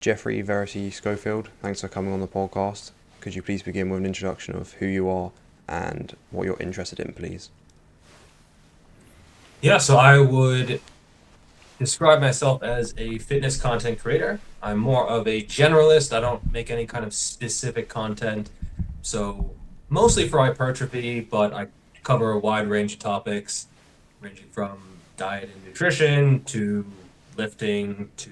Geoffrey Verity Schofield, thanks for coming on the podcast. Could you please begin with an introduction of who you are and what you're interested in, please? Yeah, so I would describe myself as a fitness content creator. I'm more of a generalist. I don't make any kind of specific content. So mostly for hypertrophy, but I cover a wide range of topics, ranging from diet and nutrition to lifting to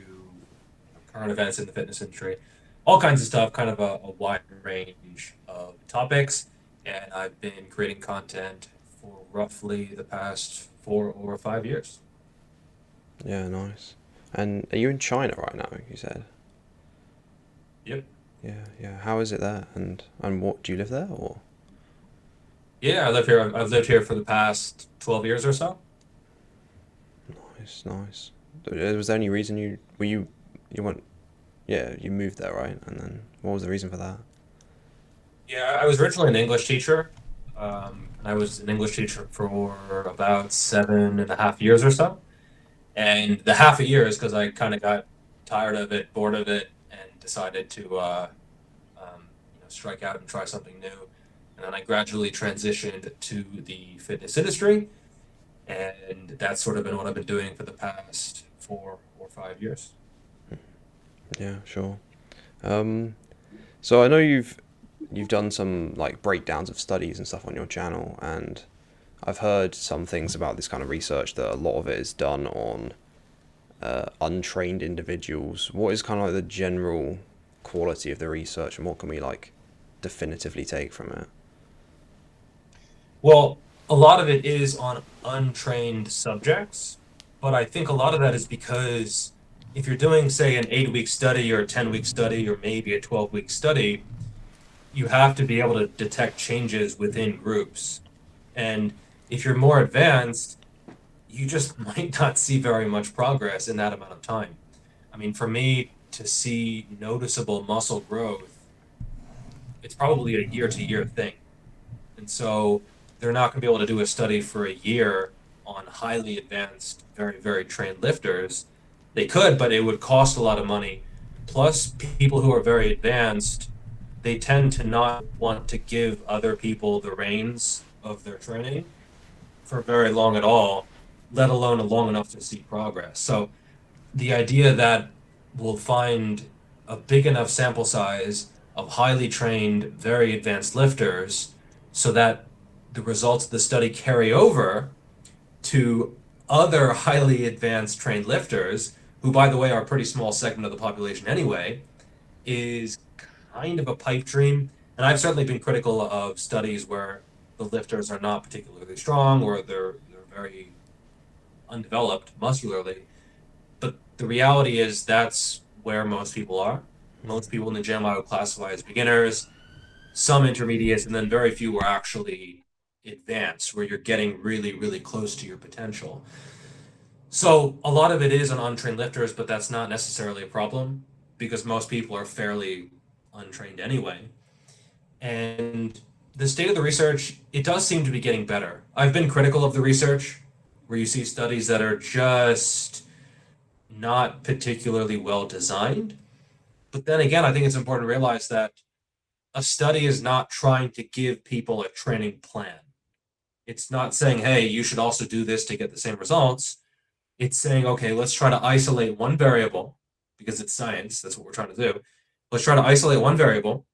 current events in the fitness industry, all kinds of stuff, kind of a wide range of topics. And I've been creating content for roughly the past 4 or 5 years. Yeah, nice. And are you in China right now, you said? Yep. Yeah. How is it there? And what, do you live there or? Yeah, I live here. I've lived here for the past 12 years or so. Nice. Was there any reason you went, yeah, you moved there, right? And then what was the reason for that? Yeah, I was originally an English teacher. I was an English teacher for about 7.5 years or so. And the half a year is because I kind of got tired of it, bored of it, and decided to strike out and try something new. And then I gradually transitioned to the fitness industry, and that's sort of been what I've been doing for the past 4 or 5 years. Yeah, sure. Um, so I know you've done some like breakdowns of studies and stuff on your channel, and I've heard some things about this kind of research that a lot of it is done on untrained individuals. What is kind of like the general quality of the research, and what can we like definitively take from it? Well, a lot of it is on untrained subjects, but I think a lot of that is because if you're doing, say, an 8 week study or a 10 week study or maybe a 12 week study, you have to be able to detect changes within groups. And if you're more advanced, you just might not see very much progress in that amount of time. I mean, for me to see noticeable muscle growth, it's probably a year to year thing. And so they're not going to be able to do a study for a year on highly advanced, very, very trained lifters. They could, but it would cost a lot of money. Plus, people who are very advanced, they tend to not want to give other people the reins of their training for very long at all, let alone long enough to see progress. So the idea that we'll find a big enough sample size of highly trained, very advanced lifters so that the results of the study carry over to other highly advanced trained lifters, who, by the way, are a pretty small segment of the population anyway, is kind of a pipe dream. And I've certainly been critical of studies where the lifters are not particularly strong or they're very undeveloped muscularly. But the reality is that's where most people are. Most people in the gym I would classify as beginners, some intermediates, and then very few are actually advanced, where you're getting really, really close to your potential. So a lot of it is on untrained lifters, but that's not necessarily a problem because most people are fairly untrained anyway. And the state of the research, it does seem to be getting better. I've been critical of the research where you see studies that are just not particularly well designed. But then again, I think it's important to realize that a study is not trying to give people a training plan. It's not saying, hey, you should also do this to get the same results. It's saying, okay, let's try to isolate one variable because it's science. That's what we're trying to do. Let's try to isolate one variable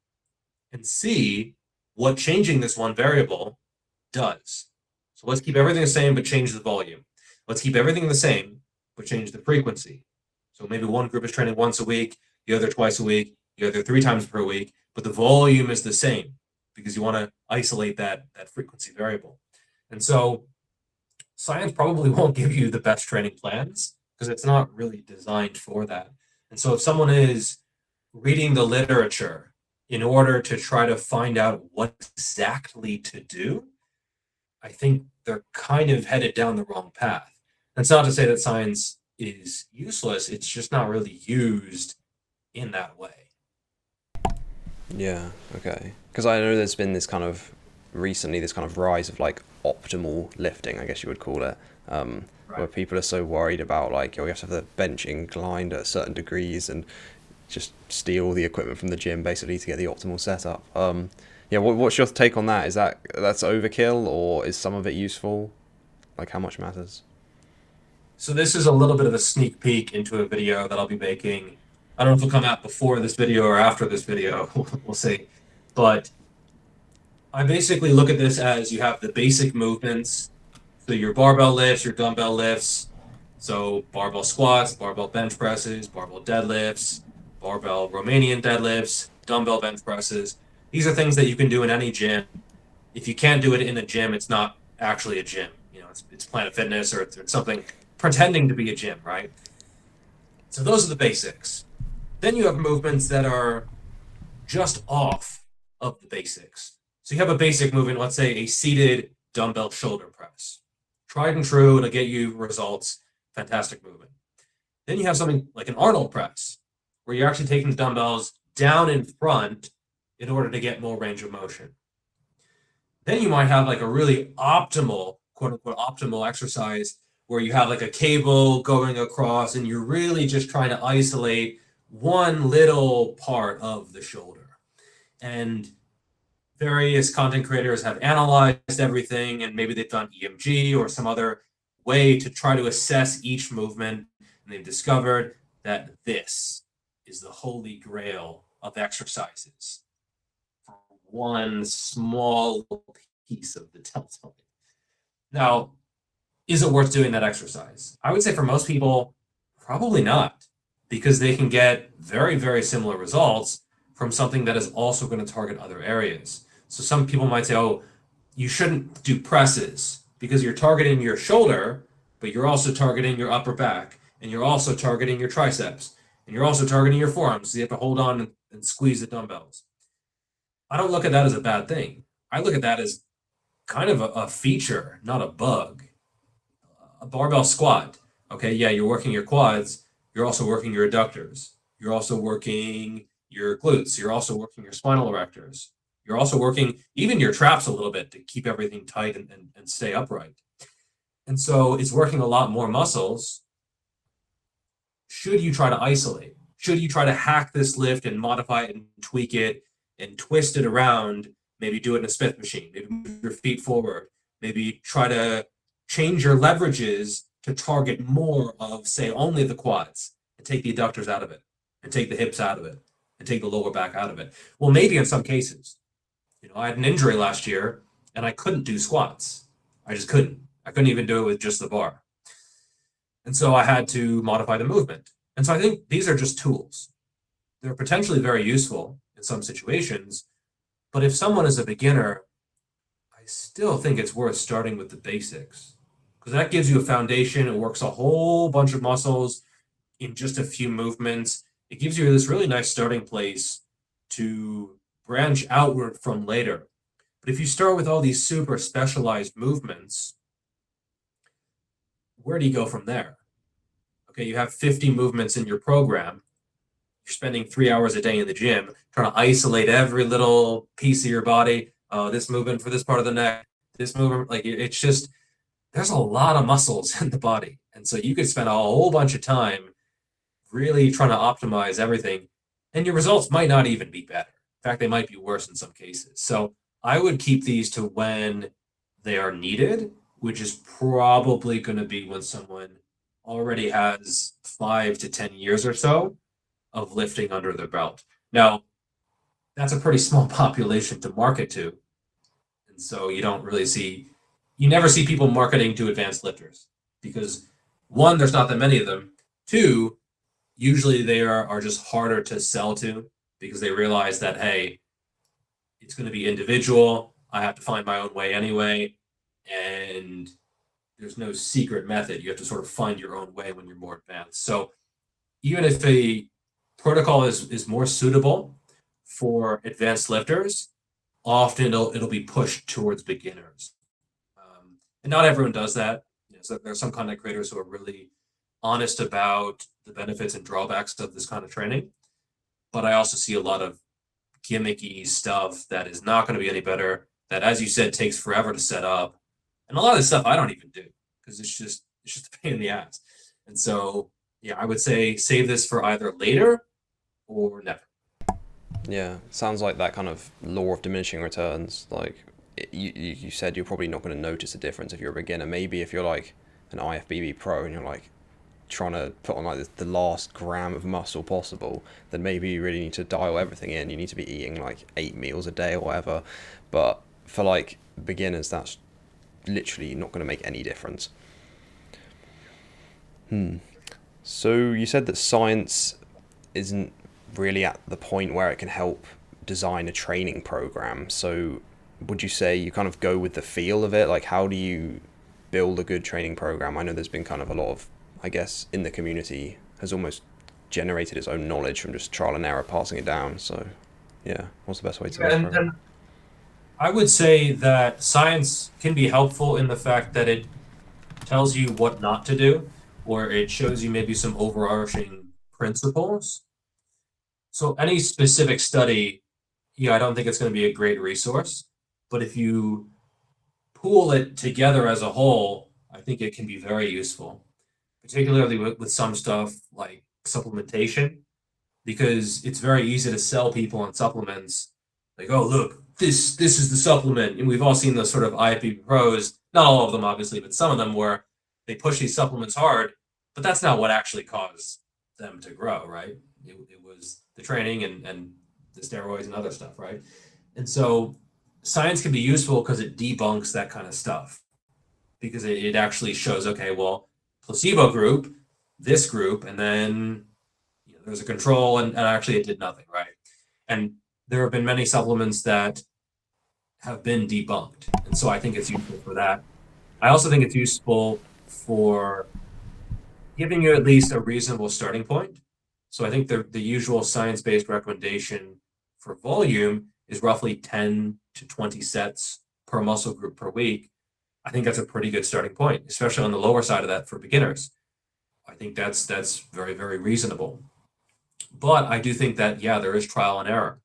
and see what changing this one variable does. So let's keep everything the same, but change the volume. Let's keep everything the same, but change the frequency. So maybe one group is training once a week, the other twice a week, the other 3 times per week, but the volume is the same because you want to isolate that frequency variable. And so science probably won't give you the best training plans because it's not really designed for that. And so if someone is reading the literature in order to try to find out what exactly to do, I think they're kind of headed down the wrong path. That's not to say that science is useless, it's just not really used in that way. Yeah, okay. Because I know there's been this kind of recently this kind of rise of like optimal lifting, I guess you would call it, where Right. people are so worried about like, oh, you have to have the bench inclined at certain degrees, and just steal the equipment from the gym basically to get the optimal setup. Yeah, what's your take on that? Is that's overkill, or is some of it useful? Like, how much matters? So this is a little bit of a sneak peek into a video that I'll be making. I don't know if it'll come out before this video or after this video. We'll see. But I basically look at this as you have the basic movements. So your barbell lifts, your dumbbell lifts. So barbell squats, barbell bench presses, barbell deadlifts, barbell Romanian deadlifts, dumbbell bench presses. These are things that you can do in any gym. If you can't do it in a gym, it's not actually a gym. You know, it's Planet Fitness or it's something pretending to be a gym, right? So those are the basics. Then you have movements that are just off of the basics. So you have a basic movement, let's say a seated dumbbell shoulder press. Tried and true, it'll get you results, fantastic movement. Then you have something like an Arnold press, where you're actually taking the dumbbells down in front in order to get more range of motion. Then you might have like a really optimal, quote unquote, optimal exercise where you have like a cable going across and you're really just trying to isolate one little part of the shoulder. And various content creators have analyzed everything, and maybe they've done EMG or some other way to try to assess each movement. And they've discovered that this is the holy grail of exercises for one small piece of the deltoid. Now, is it worth doing that exercise? I would say for most people, probably not, because they can get very, very similar results from something that is also going to target other areas. So some people might say, oh, you shouldn't do presses because you're targeting your shoulder, but you're also targeting your upper back, and you're also targeting your triceps, and you're also targeting your forearms. So you have to hold on and squeeze the dumbbells. I don't look at that as a bad thing. I look at that as kind of a feature, not a bug. A barbell squat. Okay, yeah, you're working your quads. You're also working your adductors. You're also working your glutes. You're also working your spinal erectors. You're also working even your traps a little bit to keep everything tight and stay upright. And so it's working a lot more muscles. Should you try to isolate? Should you try to hack this lift and modify it and tweak it and twist it around? Maybe do it in a Smith machine. Maybe move your feet forward. Maybe try to change your leverages to target more of, say, only the quads and take the adductors out of it and take the hips out of it and take the lower back out of it. Well, maybe in some cases. You know, I had an injury last year and I couldn't do squats. I just couldn't. I couldn't even do it with just the bar. And so I had to modify the movement. And so I think these are just tools. They're potentially very useful in some situations, but if someone is a beginner, I still think it's worth starting with the basics because that gives you a foundation. It works a whole bunch of muscles in just a few movements. It gives you this really nice starting place to branch outward from later. But if you start with all these super specialized movements, where do you go from there? Okay, you have 50 movements in your program. You're spending 3 hours a day in the gym trying to isolate every little piece of your body. This movement for this part of the neck, this movement, like it's just, there's a lot of muscles in the body. And so you could spend a whole bunch of time really trying to optimize everything. And your results might not even be better. In fact, they might be worse in some cases. So I would keep these to when they are needed, which is probably going to be when someone already has 5 to 10 years or so of lifting under their belt. Now, that's a pretty small population to market to. And so you never see people marketing to advanced lifters because one, there's not that many of them. Two, usually they are just harder to sell to because they realize that, hey, it's going to be individual. I have to find my own way anyway. And there's no secret method. You have to sort of find your own way when you're more advanced. So even if a protocol is more suitable for advanced lifters, often it'll be pushed towards beginners. And not everyone does that. You know, so there are some content creators who are really honest about the benefits and drawbacks of this kind of training. But I also see a lot of gimmicky stuff that is not going to be any better, that, as you said, takes forever to set up. And a lot of this stuff I don't even do because it's just a pain in the ass. And so, yeah, I would say save this for either later or never. Yeah, sounds like that kind of law of diminishing returns. Like you said, you're probably not going to notice a difference if you're a beginner. Maybe if you're like an IFBB pro and you're like trying to put on like the last gram of muscle possible, then maybe you really need to dial everything in. You need to be eating like 8 meals a day or whatever. But for like beginners, that's literally not going to make any difference. So you said that science isn't really at the point where it can help design a training program. So would you say you kind of go with the feel of it? Like, how do you build a good training program? I know there's been kind of a lot of, I guess, in the community has almost generated its own knowledge from just trial and error, passing it down. So, yeah, what's the best way to Yeah, build a and program? I would say that science can be helpful in the fact that it tells you what not to do, or it shows you maybe some overarching principles. So any specific study, yeah, I don't think it's going to be a great resource. But if you pool it together as a whole, I think it can be very useful, particularly with some stuff like supplementation, because it's very easy to sell people on supplements. Like, oh, look, this is the supplement. And we've all seen those sort of IFBB pros, not all of them, obviously, but some of them where they push these supplements hard, but that's not what actually caused them to grow, right? It was the training and the steroids and other stuff, right? And so science can be useful because it debunks that kind of stuff, because it actually shows, okay, well, placebo group, this group, and then there's a control, and actually it did nothing, right? And there have been many supplements that have been debunked. And so I think it's useful for that. I also think it's useful for giving you at least a reasonable starting point. So I think the usual science-based recommendation for volume is roughly 10 to 20 sets per muscle group per week. I think that's a pretty good starting point, especially on the lower side of that for beginners. I think that's very, very reasonable. But I do think that, yeah, there is trial and error.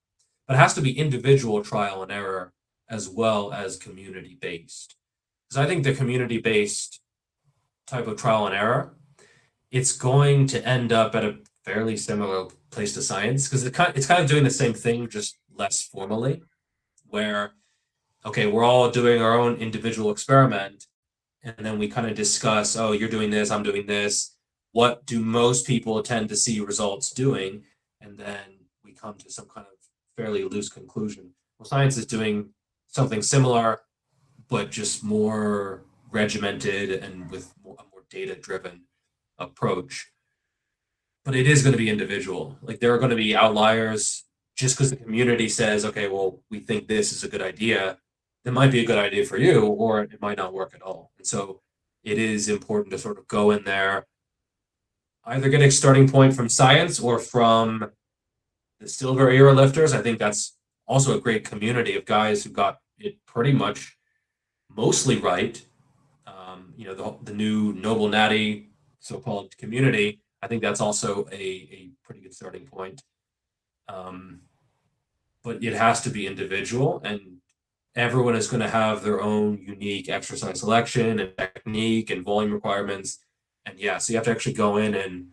But it has to be individual trial and error as well as community-based. Because I think the community-based type of trial and error, it's going to end up at a fairly similar place to science, because it's kind of doing the same thing, just less formally, where, okay, we're all doing our own individual experiment, and then we kind of discuss, oh, you're doing this, I'm doing this. What do most people tend to see results doing? And then we come to some kind of fairly loose conclusion. Well, science is doing something similar, but just more regimented and with a more data-driven approach. But it is going to be individual. Like, there are going to be outliers. Just because the community says, okay, well, we think this is a good idea, it might be a good idea for you, or it might not work at all. And so it is important to sort of go in there, either get a starting point from science or from the silver era lifters. I think that's also a great community of guys who got it pretty much mostly right. The new Noble Natty so-called community, I think that's also a pretty good starting point. But it has to be individual, and everyone is going to have their own unique exercise selection and technique and volume requirements. And yeah, so you have to actually go in and,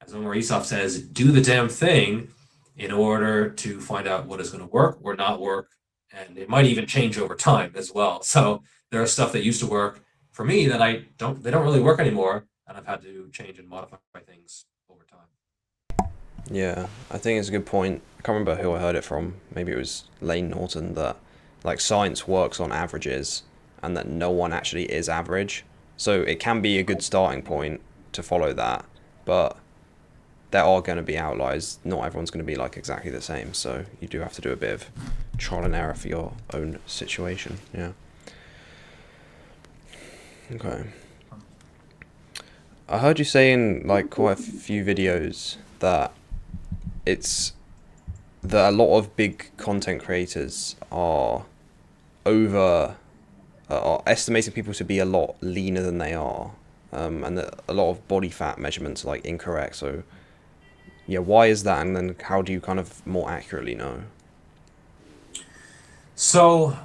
as Omar Isuf says, do the damn thing in order to find out what is going to work or not work. And it might even change over time as well. So there are stuff that used to work for me that they don't really work anymore. And I've had to change and modify things over time. Yeah, I think it's a good point. I can't remember who I heard it from. Maybe it was Lane Norton, that like science works on averages and that no one actually is average. So it can be a good starting point to follow that, but there are going to be outliers. Not everyone's going to be like exactly the same. So you do have to do a bit of trial and error for your own situation. Yeah. Okay. I heard you say in like quite a few videos that it's that a lot of big content creators over are estimating people to be a lot leaner than they are, and that a lot of body fat measurements are like incorrect. So yeah, why is that, and then how do you kind of more accurately know? So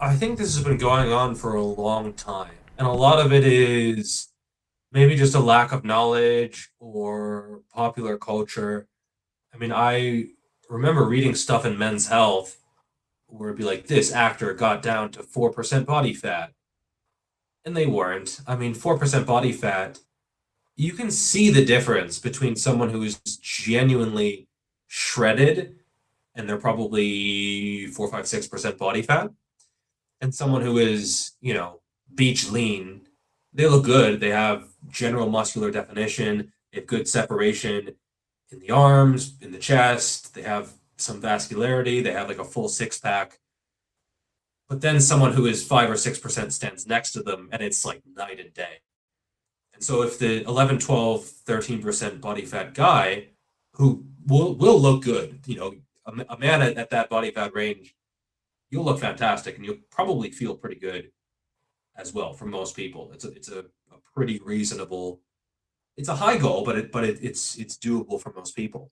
I think this has been going on for a long time. And a lot of it is maybe just a lack of knowledge or popular culture. I I mean, I remember reading stuff in Men's Health where it'd be like, this actor got down to 4% body fat. And they weren't. I mean, 4% body fat, you can see the difference between someone who is genuinely shredded and they're probably 4, 5, 6% body fat, and someone who is, beach lean. They look good. They have general muscular definition. They have good separation in the arms, in the chest. They have some vascularity. They have like a full six pack. But then someone who is 5 or 6% stands next to them, and it's like night and day. And so if the 11, 12, 13% body fat guy who will look good, a man at that body fat range, you'll look fantastic and you'll probably feel pretty good as well for most people. It's a pretty reasonable, it's a high goal, but it's doable for most people.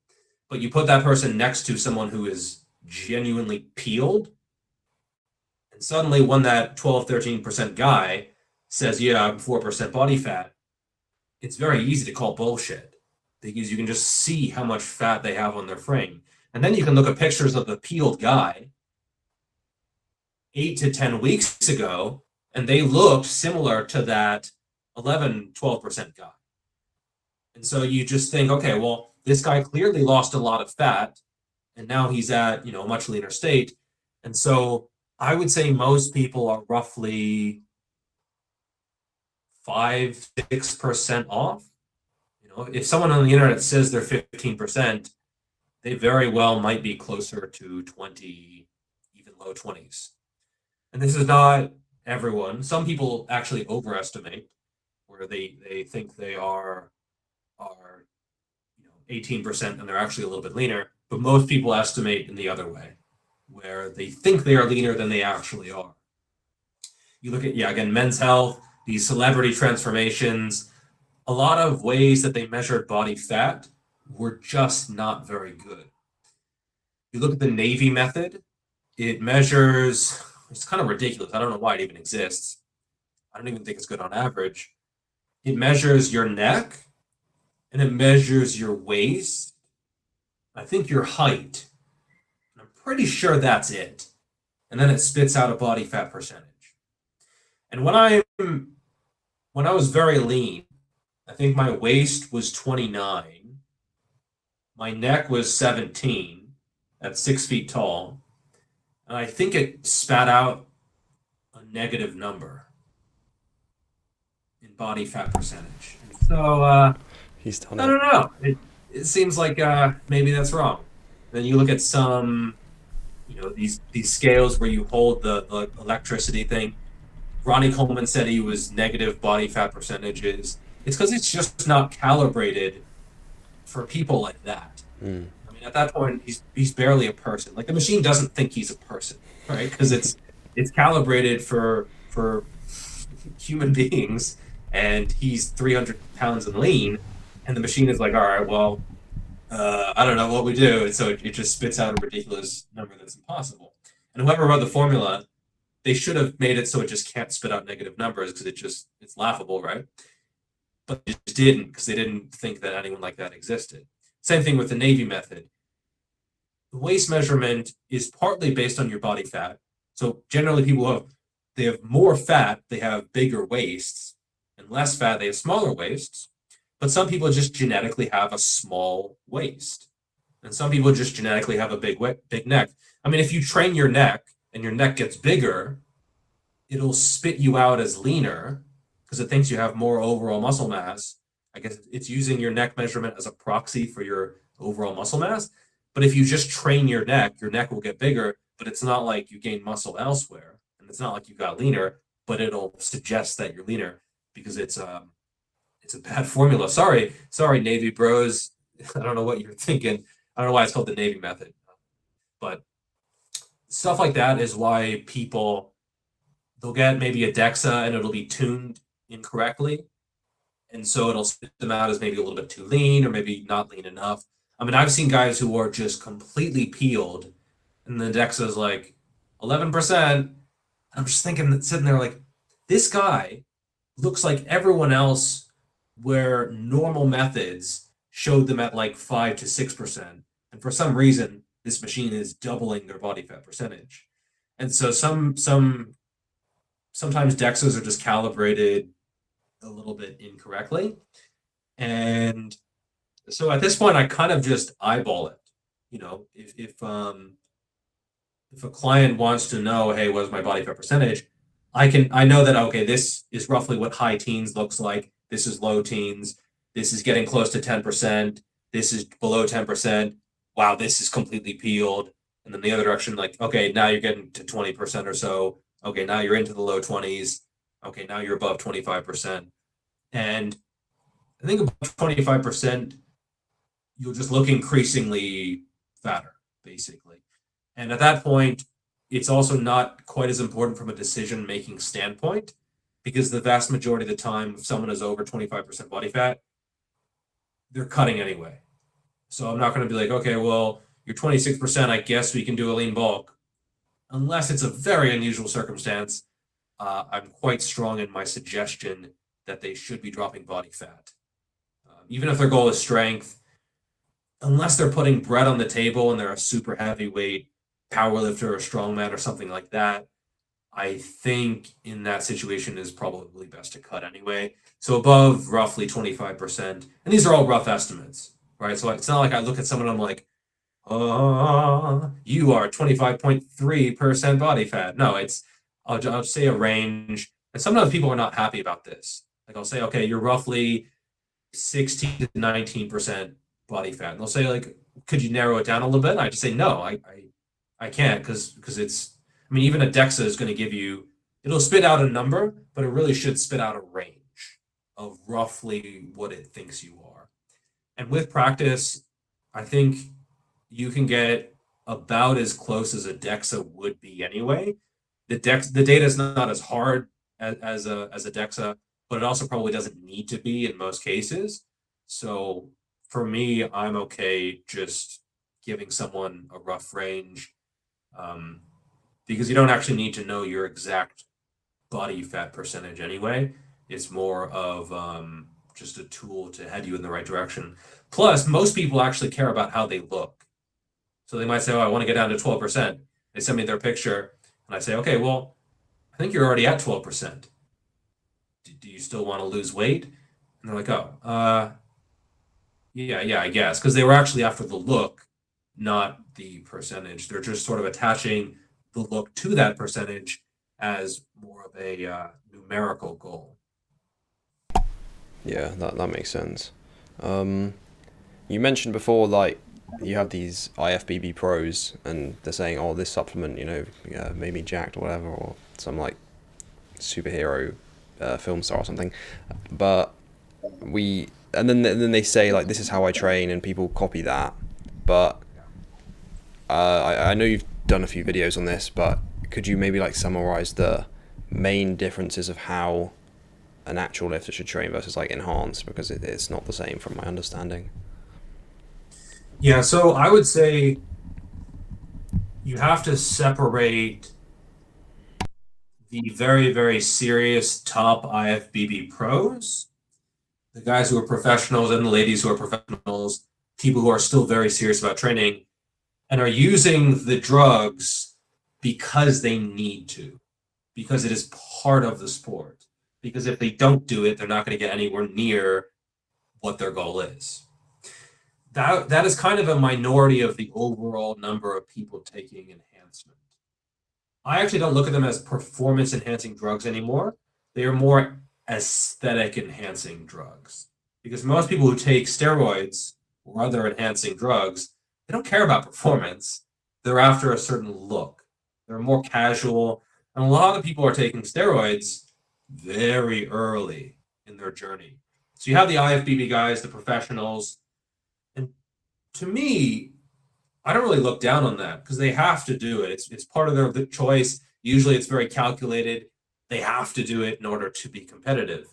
But you put that person next to someone who is genuinely peeled, and suddenly when that 12, 13% guy says, yeah, I'm 4% body fat, it's very easy to call bullshit because you can just see how much fat they have on their frame. And then you can look at pictures of the peeled guy 8 to 10 weeks ago, and they looked similar to that 11, 12% guy. And so you just think, okay, well, this guy clearly lost a lot of fat, and now he's at, a much leaner state. And so I would say most people are roughly 5, 6% off. If someone on the internet says they're 15%, they very well might be closer to 20, even low 20s. And this is not everyone. Some people actually overestimate, where they think they are 18% and they're actually a little bit leaner. But most people estimate in the other way, where they think they are leaner than they actually are. You look at, again, Men's Health, these celebrity transformations, a lot of ways that they measured body fat were just not very good. You look at the Navy method, it measures, it's kind of ridiculous. I don't know why it even exists. I don't even think it's good on average. It measures your neck and it measures your waist. I think your height. And I'm pretty sure that's it. And then it spits out a body fat percentage. And when I was very lean, I think my waist was 29. My neck was 17 at 6 feet tall. And I think it spat out a negative number in body fat percentage. And so He's done I don't know. It seems like maybe that's wrong. Then you look at some, these scales where you hold the electricity thing. Ronnie Coleman said he was negative body fat percentages. It's because it's just not calibrated for people like that. Mm. I mean, at that point, he's barely a person. Like the machine doesn't think he's a person, right? Because it's calibrated for human beings, and he's 300 pounds and lean, and the machine is like, all right, well, I don't know what we do, and so it just spits out a ridiculous number that's impossible. And whoever wrote the formula, they should have made it so it just can't spit out negative numbers because it's laughable, right? But they just didn't because they didn't think that anyone like that existed. Same thing with the Navy method. The waist measurement is partly based on your body fat. So generally people they have more fat, they have bigger waists, and less fat, they have smaller waists. But some people just genetically have a small waist. And some people just genetically have a big neck. I mean, if you train your neck and your neck gets bigger, it'll spit you out as leaner because it thinks you have more overall muscle mass. I guess it's using your neck measurement as a proxy for your overall muscle mass. But if you just train your neck will get bigger, but it's not like you gain muscle elsewhere. And it's not like you got leaner, but it'll suggest that you're leaner because it's a bad formula. Sorry, Navy bros. I don't know what you're thinking. I don't know why it's called the Navy method. But stuff like that is why they'll get maybe a DEXA and it'll be tuned incorrectly. And so it'll spit them out as maybe a little bit too lean or maybe not lean enough. I mean, I've seen guys who are just completely peeled and the DEXA is like 11%. I'm just sitting there like, this guy looks like everyone else where normal methods showed them at like 5 to 6%. And And for some reason, this machine is doubling their body fat percentage. And so sometimes DEXAs are just calibrated a little bit incorrectly. And so at this point, I kind of just eyeball it. You know, if a client wants to know, hey, what's my body fat percentage? I know that, okay, this is roughly what high teens looks like. This is low teens. This is getting close to 10%. This is below 10%. Wow, this is completely peeled. And then the other direction, like, okay, now you're getting to 20% or so. Okay, now you're into the low 20s. Okay, now you're above 25%. And I think above 25%, you'll just look increasingly fatter, basically. And at that point, it's also not quite as important from a decision-making standpoint, because the vast majority of the time, if someone is over 25% body fat, they're cutting anyway. So I'm not going to be like, okay, well, you're 26%, I guess we can do a lean bulk. Unless it's a very unusual circumstance, I'm quite strong in my suggestion that they should be dropping body fat. Even if their goal is strength, unless they're putting bread on the table and they're a super heavyweight powerlifter or strongman or something like that, I think in that situation is probably best to cut anyway. So above roughly 25%, and these are all rough estimates, right? So it's not like I look at someone and I'm like, oh, you are 25.3% body fat. No, I'll say a range. And sometimes people are not happy about this. Like I'll say, okay, you're roughly 16 to 19% body fat. And they'll say, like, could you narrow it down a little bit? And I just say, no, I can't, because it's, I mean, even a DEXA is going to give you, it'll spit out a number, but it really should spit out a range of roughly what it thinks you are. And with practice, I think you can get about as close as a DEXA would be anyway. The data is not as hard as a DEXA, but it also probably doesn't need to be in most cases. So for me, I'm okay just giving someone a rough range, because you don't actually need to know your exact body fat percentage anyway. It's more of just a tool to head you in the right direction. Plus, most people actually care about how they look. So they might say, oh, I want to get down to 12%. They send me their picture, and I say, okay, well, I think you're already at 12%. Do you still want to lose weight? And they're like, oh, yeah, I guess. Because they were actually after the look, not the percentage. They're just sort of attaching the look to that percentage as more of a numerical goal. Yeah, that makes sense. You mentioned before, like, you have these IFBB pros, and they're saying, "Oh, this supplement, made me jacked or whatever," or some like superhero film star or something. But and then they say like, "This is how I train," and people copy that. But I know you've done a few videos on this, but could you maybe like summarize the main differences of how an actual lifter should train versus like enhanced, because it's not the same from my understanding. Yeah, so I would say you have to separate the very, very serious top IFBB pros, the guys who are professionals and the ladies who are professionals, people who are still very serious about training and are using the drugs because they need to, because it is part of the sport. Because if they don't do it, they're not going to get anywhere near what their goal is. That is kind of a minority of the overall number of people taking enhancement. I actually don't look at them as performance enhancing drugs anymore. They are more aesthetic enhancing drugs. Because most people who take steroids or other enhancing drugs, they don't care about performance. They're after a certain look. They're more casual. And a lot of people are taking steroids very early in their journey. So you have the IFBB guys, the professionals. And to me, I don't really look down on that because they have to do it. It's part of their choice. Usually it's very calculated. They have to do it in order to be competitive.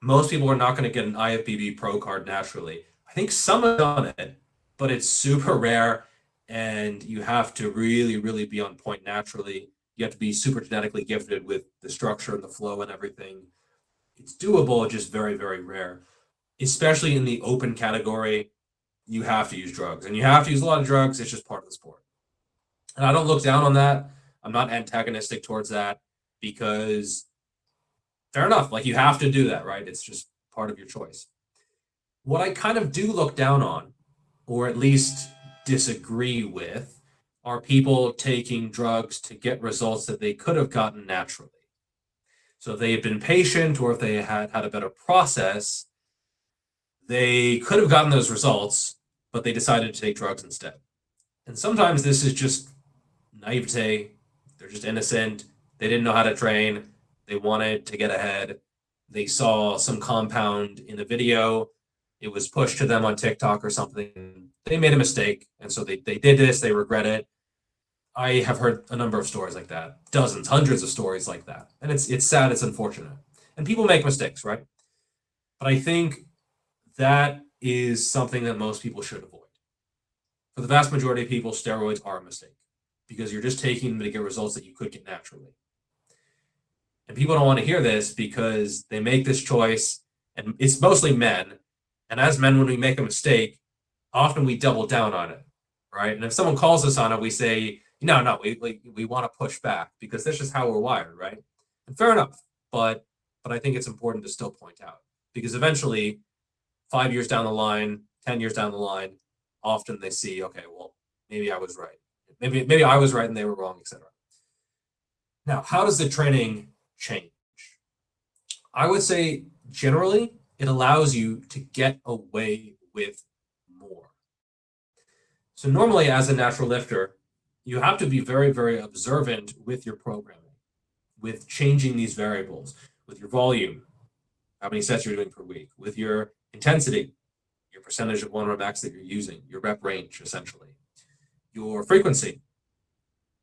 Most people are not going to get an IFBB pro card naturally. I think some have done it, but it's super rare, and you have to really, really be on point naturally. You have to be super genetically gifted with the structure and the flow and everything. It's doable, just very, very rare, especially in the open category. you have to use drugs, and you have to use a lot of drugs. It's just part of the sport. And I don't look down on that. I'm not antagonistic towards that, because fair enough, like, you have to do that, right? It's just part of your choice. What I kind of do look down on, or at least disagree with, are people taking drugs to get results that they could have gotten naturally. So if they had been patient, or if they had had a better process, they could have gotten those results, but they decided to take drugs instead. And sometimes this is just naivete. They're just innocent. They didn't know how to train. They wanted to get ahead. They saw some compound in a video. It was pushed to them on TikTok or something. They made a mistake, and so they did this. They regret it. I have heard a number of stories like that, dozens, hundreds of stories like that. And it's sad, it's unfortunate. And people make mistakes, right? But I think that is something that most people should avoid. For the vast majority of people, steroids are a mistake, because you're just taking them to get results that you could get naturally. And people don't want to hear this because they make this choice, and it's mostly men. And as men, when we make a mistake, often we double down on it, right? And if someone calls us on it, we say, no, we want to push back, because that's just how we're wired, right? And fair enough, but I think it's important to still point out, because eventually, 5 years down the line, 10 years down the line, often they see, okay, well, maybe I was right. Maybe I was right and they were wrong, etc. Now, how does the training change? I would say generally it allows you to get away with more. So normally, as a natural lifter, you have to be very, very observant with your programming, with changing these variables, with your volume, how many sets you're doing per week, with your intensity, your percentage of one rep max that you're using, your rep range, essentially, your frequency,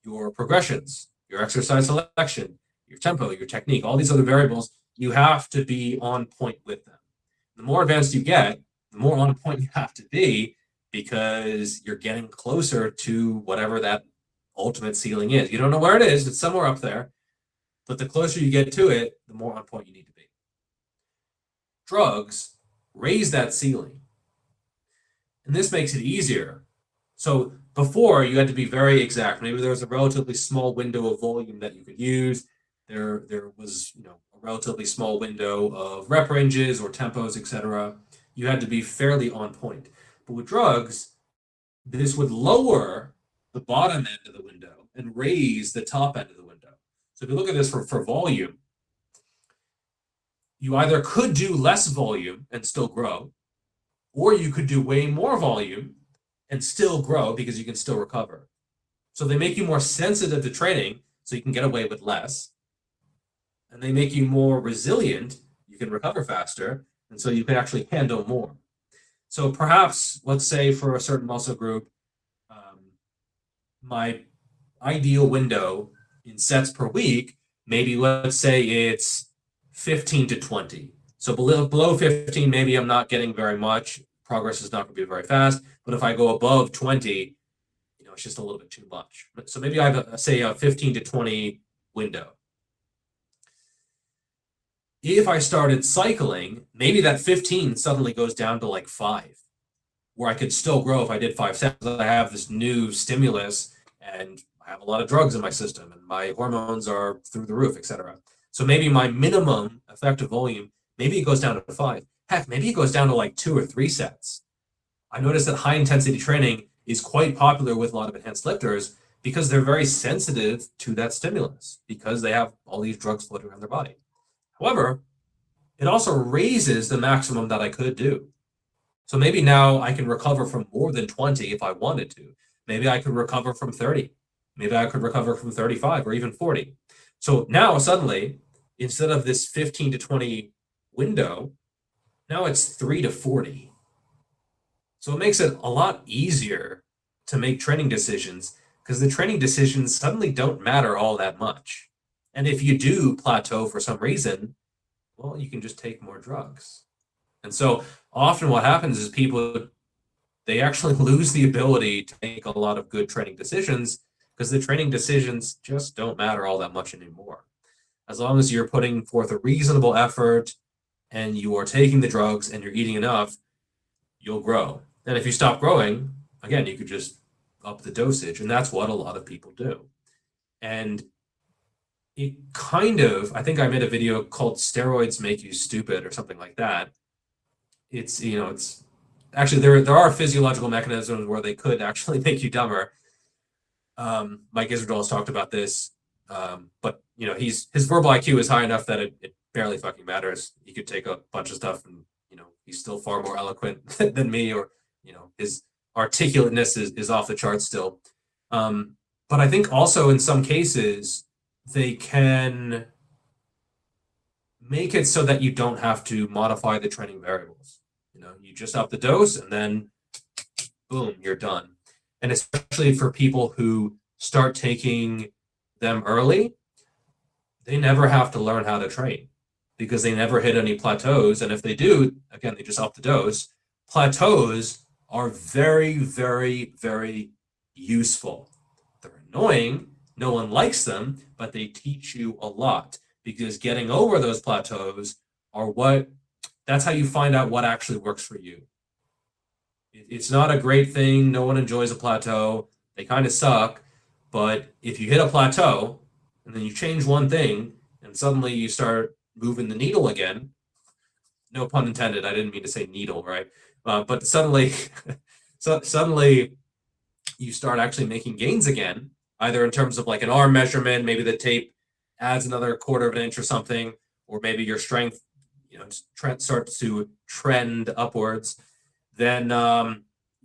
your progressions, your exercise selection, your tempo, your technique, all these other variables. You have to be on point with them. The more advanced you get, the more on point you have to be, because you're getting closer to whatever that ultimate ceiling is. You don't know where it is, it's somewhere up there, but the closer you get to it, the more on point you need to be. Drugs raise that ceiling, and this makes it easier. So before, you had to be very exact. Maybe there was a relatively small window of volume that you could use. There was, a relatively small window of rep ranges or tempos, etc. You had to be fairly on point. But with drugs, this would lower the bottom end of the window and raise the top end of the window. So if you look at this for volume, you either could do less volume and still grow, or you could do way more volume and still grow, because you can still recover. So they make you more sensitive to training, so you can get away with less. And they make you more resilient, you can recover faster, and so you can actually handle more. So perhaps, let's say for a certain muscle group, my ideal window in sets per week, maybe let's say it's 15 to 20. So below 15, maybe I'm not getting very much. Progress is not going to be very fast. But if I go above 20, it's just a little bit too much. So maybe I have, say, a 15 to 20 window. If I started cycling, maybe that 15 suddenly goes down to like 5, where I could still grow if I did 5 sets. I have this new stimulus, and I have a lot of drugs in my system, and my hormones are through the roof, etc. So maybe my minimum effective volume, maybe it goes down to 5. Heck, maybe it goes down to like 2 or 3 sets. I noticed that high intensity training is quite popular with a lot of enhanced lifters, because they're very sensitive to that stimulus, because they have all these drugs floating around their body. However, it also raises the maximum that I could do. So maybe now I can recover from more than 20 if I wanted to. Maybe I could recover from 30. Maybe I could recover from 35 or even 40. So now suddenly, instead of this 15 to 20 window, now it's 3 to 40. So it makes it a lot easier to make training decisions, because the training decisions suddenly don't matter all that much. And if you do plateau for some reason, well, you can just take more drugs. And so often what happens is people, they actually lose the ability to make a lot of good training decisions, because the training decisions just don't matter all that much anymore. As long as you're putting forth a reasonable effort and you are taking the drugs and you're eating enough, you'll grow. And if you stop growing, again, you could just up the dosage. And that's what a lot of people do. And it kind of, I think I made a video called Steroids Make You Stupid or something like that. It's, it's actually, there are physiological mechanisms where they could actually make you dumber. Mike Israel has talked about this, but his verbal IQ is high enough that it barely fucking matters. He could take a bunch of stuff, and he's still far more eloquent than me, or his articulateness is off the charts still. But I think also in some cases they can make it so that you don't have to modify the training variables. You just up the dose, and then boom, you're done. And especially for people who start taking them early, they never have to learn how to train because they never hit any plateaus. And if they do, again, they just up the dose. Plateaus are very, very, very useful. They're annoying. No one likes them, but they teach you a lot because getting over those plateaus that's how you find out what actually works for you. It's not a great thing. No one enjoys a plateau. They kind of suck. But if you hit a plateau and then you change one thing and suddenly you start moving the needle again, no pun intended, I didn't mean to say needle, right? But suddenly you start actually making gains again, either in terms of like an arm measurement, maybe the tape adds another quarter of an inch or something, or maybe your strength starts to trend upwards. Then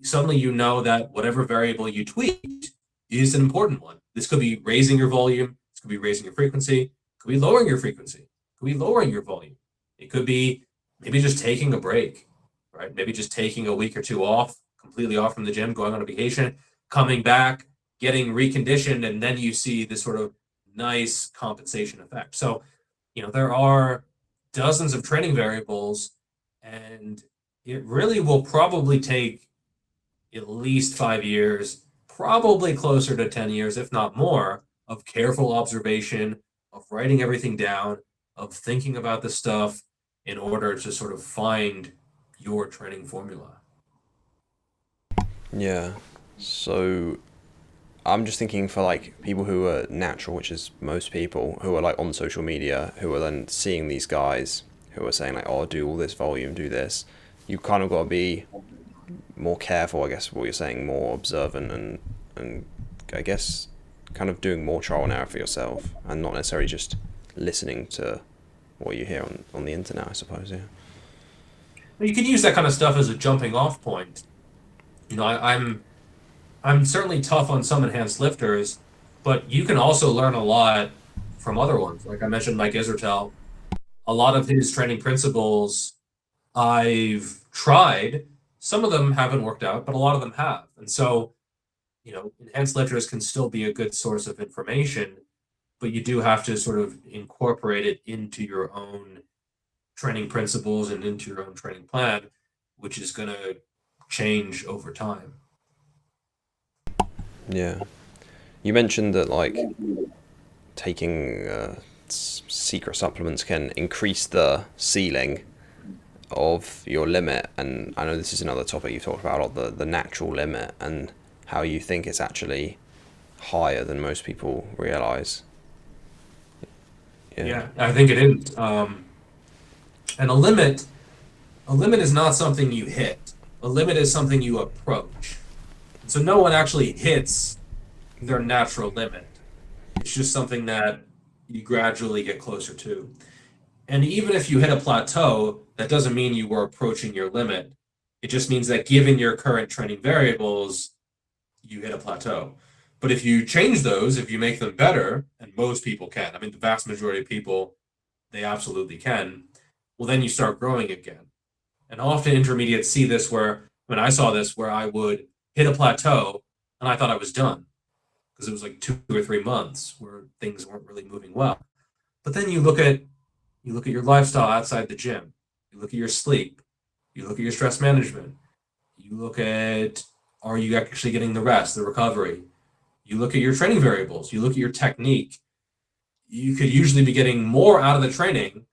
suddenly that whatever variable you tweaked is an important one. This could be raising your volume. This could be raising your frequency. It could be lowering your frequency. It could be lowering your volume. It could be maybe just taking a break, right? Maybe just taking a week or two off, completely off from the gym, going on a vacation, coming back, getting reconditioned, and then you see this sort of nice compensation effect. So, there are dozens of training variables, and it really will probably take at least 5 years, probably closer to 10 years, if not more, of careful observation, of writing everything down, of thinking about the stuff in order to sort of find your training formula. Yeah. So I'm just thinking for like people who are natural, which is most people who are like on social media, who are then seeing these guys who are saying like, oh, do all this volume, do this. You kind of got to be more careful, I guess, what you're saying, more observant, and I guess kind of doing more trial and error for yourself, and not necessarily just listening to what you hear on the internet, I suppose. Yeah. You can use that kind of stuff as a jumping off point. I'm certainly tough on some enhanced lifters, but you can also learn a lot from other ones. Like I mentioned, Mike Israel, a lot of his training principles I've tried. Some of them haven't worked out, but a lot of them have. And so, enhanced lifters can still be a good source of information, but you do have to sort of incorporate it into your own training principles and into your own training plan, which is going to change over time. Yeah. You mentioned that like taking secret supplements can increase the ceiling of your limit, and I know this is another topic you've talked about a lot, the natural limit, and how you think it's actually higher than most people realize. Yeah, I think it is. And a limit is not something you hit. A limit is something you approach. So no one actually hits their natural limit. It's just something that you gradually get closer to. And even if you hit a plateau, that doesn't mean you were approaching your limit. It just means that given your current training variables, you hit a plateau. But if you change those, if you make them better, and most people can, I mean, the vast majority of people, they absolutely can, well, then you start growing again. And often intermediates see this I saw this where I would hit a plateau and I thought I was done because it was like 2 or 3 months where things weren't really moving well. But then you look at your lifestyle outside the gym, you look at your sleep, you look at your stress management, you look at, are you actually getting the rest, the recovery? You look at your training variables, you look at your technique. You could usually be getting more out of the training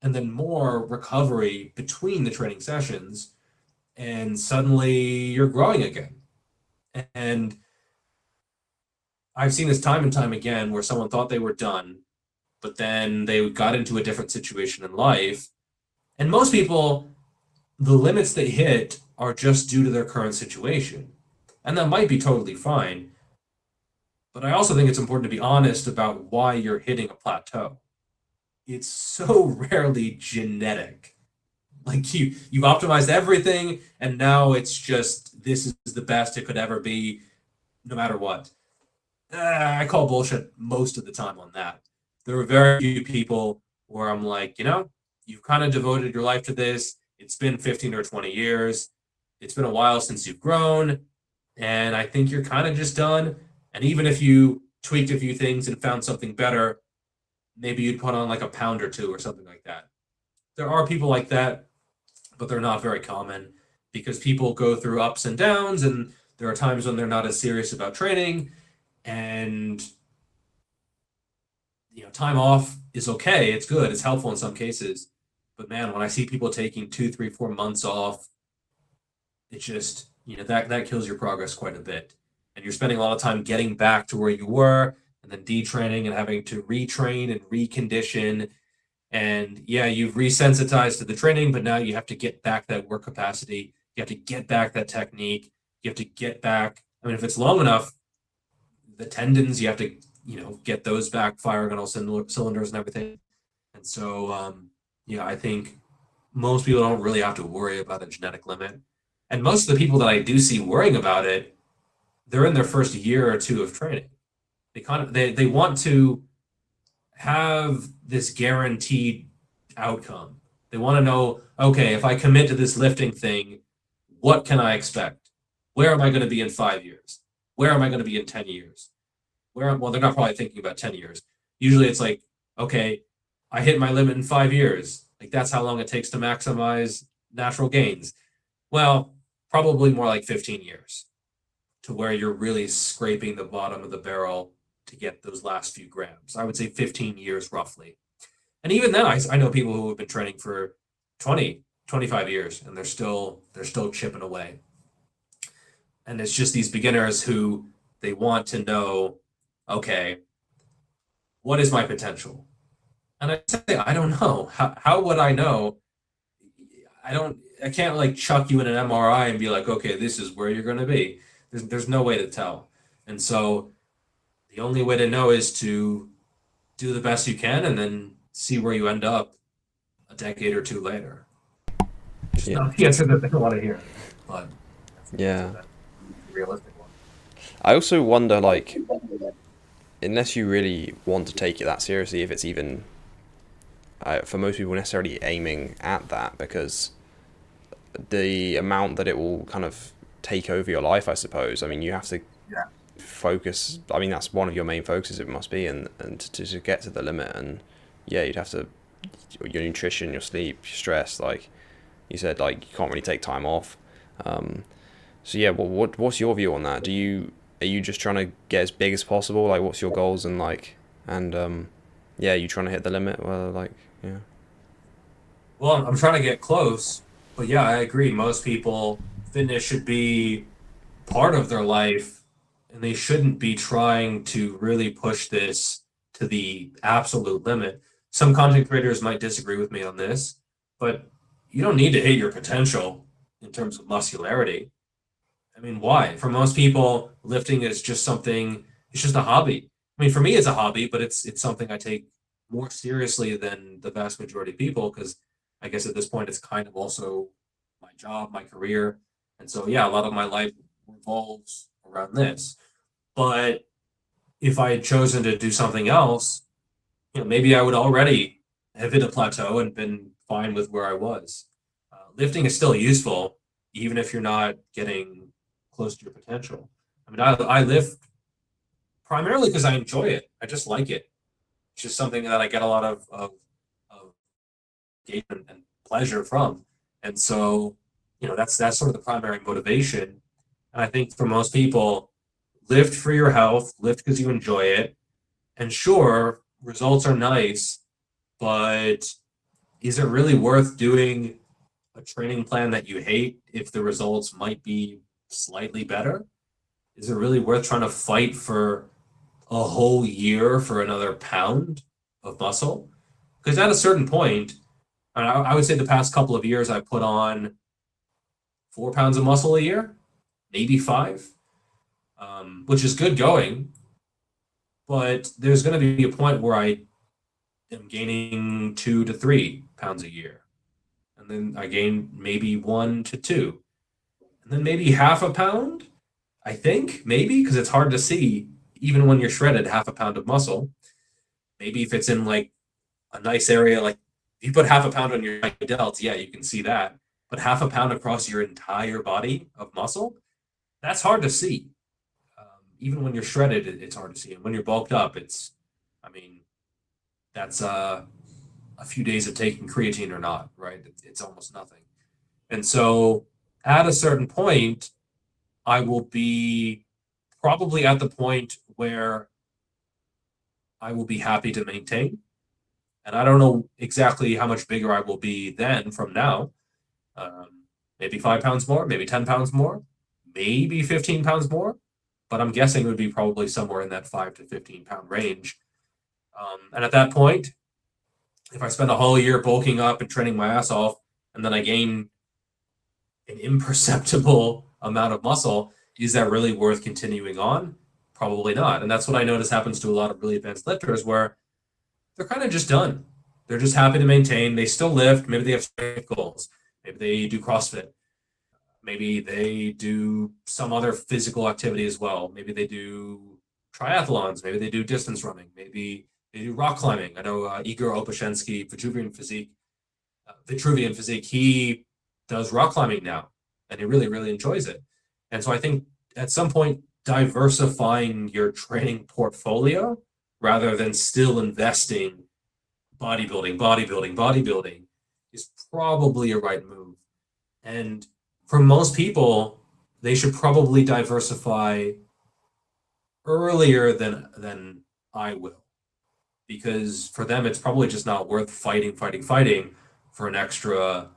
and then more recovery between the training sessions. and suddenly you're growing again. And I've seen this time and time again where someone thought they were done, but then they got into a different situation in life. And most people, the limits they hit are just due to their current situation. And that might be totally fine. But I also think it's important to be honest about why you're hitting a plateau. It's so rarely genetic. Like you've optimized everything, and now it's just this is the best it could ever be, no matter what. I call bullshit most of the time on that. There are very few people where I'm like, you've kind of devoted your life to this. It's been 15 or 20 years. It's been a while since you've grown, and I think you're kind of just done. And even if you tweaked a few things and found something better, maybe you'd put on like a pound or two or something like that. There are people like that, but they're not very common because people go through ups and downs, and there are times when they're not as serious about training. And time off is okay. It's good. It's helpful in some cases. But man, when I see people taking 2, 3, 4 months off, it just, that kills your progress quite a bit. And you're spending a lot of time getting back to where you were and then detraining and having to retrain and recondition. And yeah, you've resensitized to the training, but now you have to get back that work capacity. You have to get back that technique. You have to get back. I mean, if it's long enough, the tendons, you have to, get those back firing on all cylinders and everything. And so, I think most people don't really have to worry about a genetic limit. And most of the people that I do see worrying about it, they're in their first year or two of training. They want to have this guaranteed outcome. They want to know, okay, if I commit to this lifting thing, what can I expect? Where am I going to be in 5 years? Where am I going to be in 10 years? Well, they're not probably thinking about 10 years. Usually it's like, okay, I hit my limit in 5 years. Like that's how long it takes to maximize natural gains. Well, probably more like 15 years to where you're really scraping the bottom of the barrel to get those last few grams. I would say 15 years roughly. And even then, I know people who have been training for 20, 25 years, and they're still chipping away. And it's just these beginners who they want to know, okay, what is my potential? And I say, I don't know. How would I know? I can't like chuck you in an MRI and be like, okay, this is where you're going to be. There's no way to tell. And so the only way to know is to do the best you can and then see where you end up a decade or two later. It's not the answer that they want to hear, but yeah, the realistic one. I also wonder, like, unless you really want to take it that seriously, if it's even for most people necessarily aiming at that, because the amount that it will kind of take over your life, I suppose. I mean, you have to focus. I mean, that's one of your main focuses, it must be, and to get to the limit. And yeah, you'd have to, your nutrition, your sleep, your stress, like you said, like you can't really take time off. So yeah, what's your view on that? Are you just trying to get as big as possible? Like, what's your goals and yeah, you trying to hit the limit? Well, like, yeah. Well, I'm trying to get close, but yeah, I agree. Most people, fitness should be part of their life, and they shouldn't be trying to really push this to the absolute limit. Some content creators might disagree with me on this, but you don't need to hit your potential in terms of muscularity. I mean, why? For most people, lifting is just something, it's just a hobby. I mean, for me, it's a hobby, but it's something I take more seriously than the vast majority of people because I guess at this point, it's kind of also my job, my career. And so, yeah, a lot of my life revolves around this. But if I had chosen to do something else, maybe I would already have hit a plateau and been fine with where I was. Lifting is still useful, even if you're not getting close to your potential. I mean, I lift primarily because I enjoy it. I just like it. It's just something that I get a lot of engagement and pleasure from. And so, that's sort of the primary motivation. And I think for most people, lift for your health, lift because you enjoy it. And sure, results are nice, but is it really worth doing a training plan that you hate if the results might be slightly better? Is it really worth trying to fight for a whole year for another pound of muscle? Because at a certain point, and I would say the past couple of years, I put on 4 pounds of muscle a year, maybe five, which is good going. But there's going to be a point where I am gaining 2 to 3 pounds a year. And then I gain maybe 1 to 2. And then maybe half a pound, I think, maybe, because it's hard to see, even when you're shredded, half a pound of muscle. Maybe if it's in like a nice area, like if you put half a pound on your delts, yeah, you can see that. But half a pound across your entire body of muscle, that's hard to see. Even when you're shredded, it's hard to see. And when you're bulked up, I mean, that's a few days of taking creatine or not, right? It's almost nothing. And so at a certain point, I will be probably at the point where I will be happy to maintain. And I don't know exactly how much bigger I will be then from now. Maybe 5 pounds more, maybe 10 pounds more, maybe 15 pounds more. But I'm guessing it would be probably somewhere in that 5 to 15 pound range. And at that point, if I spend a whole year bulking up and training my ass off, and then I gain an imperceptible amount of muscle, is that really worth continuing on? Probably not. And that's what I notice happens to a lot of really advanced lifters, where they're kind of just done. They're just happy to maintain. They still lift. Maybe they have strength goals. Maybe they do CrossFit. Maybe they do some other physical activity as well. Maybe they do triathlons. Maybe they do distance running. Maybe they do rock climbing. I know Igor Opashensky, Vitruvian Physique, he does rock climbing now, and he really, really enjoys it. And so I think at some point, diversifying your training portfolio rather than still investing bodybuilding is probably a right move. And for most people, they should probably diversify earlier than I will, because for them, it's probably just not worth fighting for an extra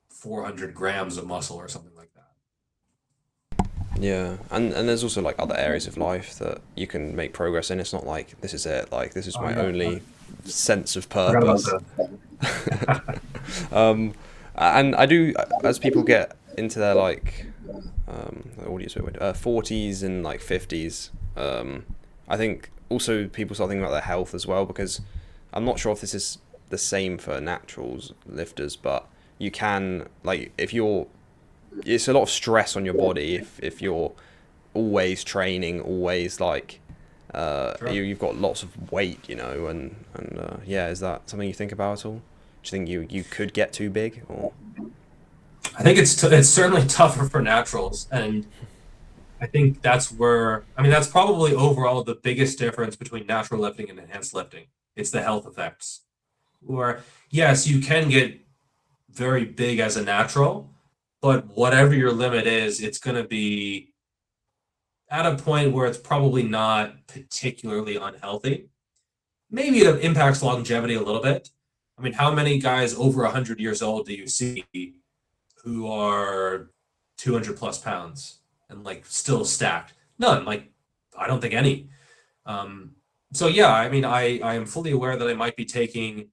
400 grams of muscle or something like that. Yeah, and there's also like other areas of life that you can make progress in. It's not like this is it. Like this is Oh my yeah, only sense of forgot about purpose. um, and I do, as people get into their like, what do you say, 40s and like 50s. I think also people start thinking about their health as well, because I'm not sure if this is the same for naturals lifters, but you can, like, if you're, it's a lot of stress on your body if you're always training, always like Sure. you've got lots of weight, and yeah, is that something you think about at all? Do you think you could get too big, or? I think it's certainly tougher for naturals, and I think that's that's probably overall the biggest difference between natural lifting and enhanced lifting. It's the health effects. Where yes, you can get very big as a natural, but whatever your limit is, it's going to be at a point where it's probably not particularly unhealthy. Maybe it impacts longevity a little bit. I mean, how many guys over 100 years old do you see who are 200 plus pounds and like still stacked? None. Like, I don't think any. So yeah, I mean, I am fully aware that I might be taking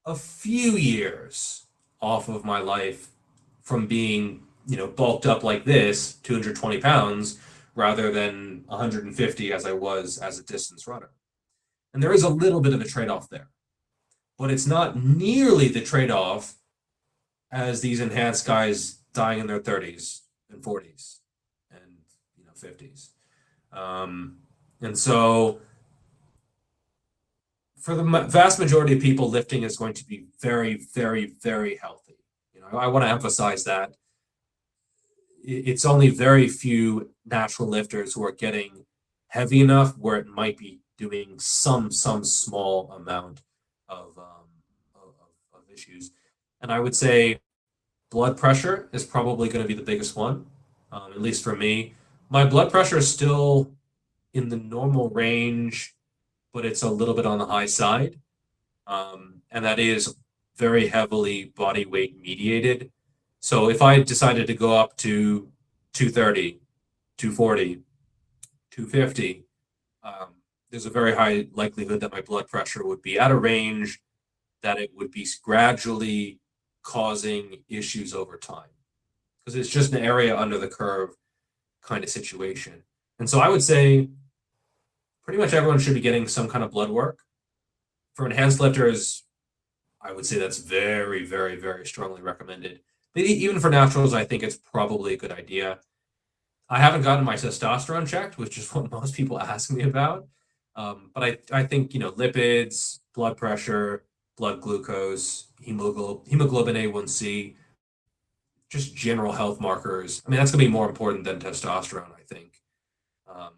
a few years off of my life from being, bulked up like this, 220 pounds, rather than 150 as I was as a distance runner. And there is a little bit of a trade-off there, but it's not nearly the trade-off as these enhanced guys dying in their 30s and 40s and 50s. And so for the vast majority of people, lifting is going to be very, very, very healthy. I want to emphasize that it's only very few natural lifters who are getting heavy enough where it might be doing some small amount of issues. And I would say blood pressure is probably going to be the biggest one, at least for me. My blood pressure is still in the normal range, but it's a little bit on the high side. And that is very heavily body weight mediated. So if I decided to go up to 230, 240, 250, there's a very high likelihood that my blood pressure would be at a range that it would be gradually causing issues over time, because it's just an area under the curve kind of situation. And so I would say pretty much everyone should be getting some kind of blood work. For enhanced lifters, I would say that's very, very, very strongly recommended. But even for naturals, I think it's probably a good idea. I haven't gotten my testosterone checked, which is what most people ask me about. But I think, lipids, blood pressure, blood glucose, hemoglobin A1C, just general health markers. I mean, that's going to be more important than testosterone, I think. Um,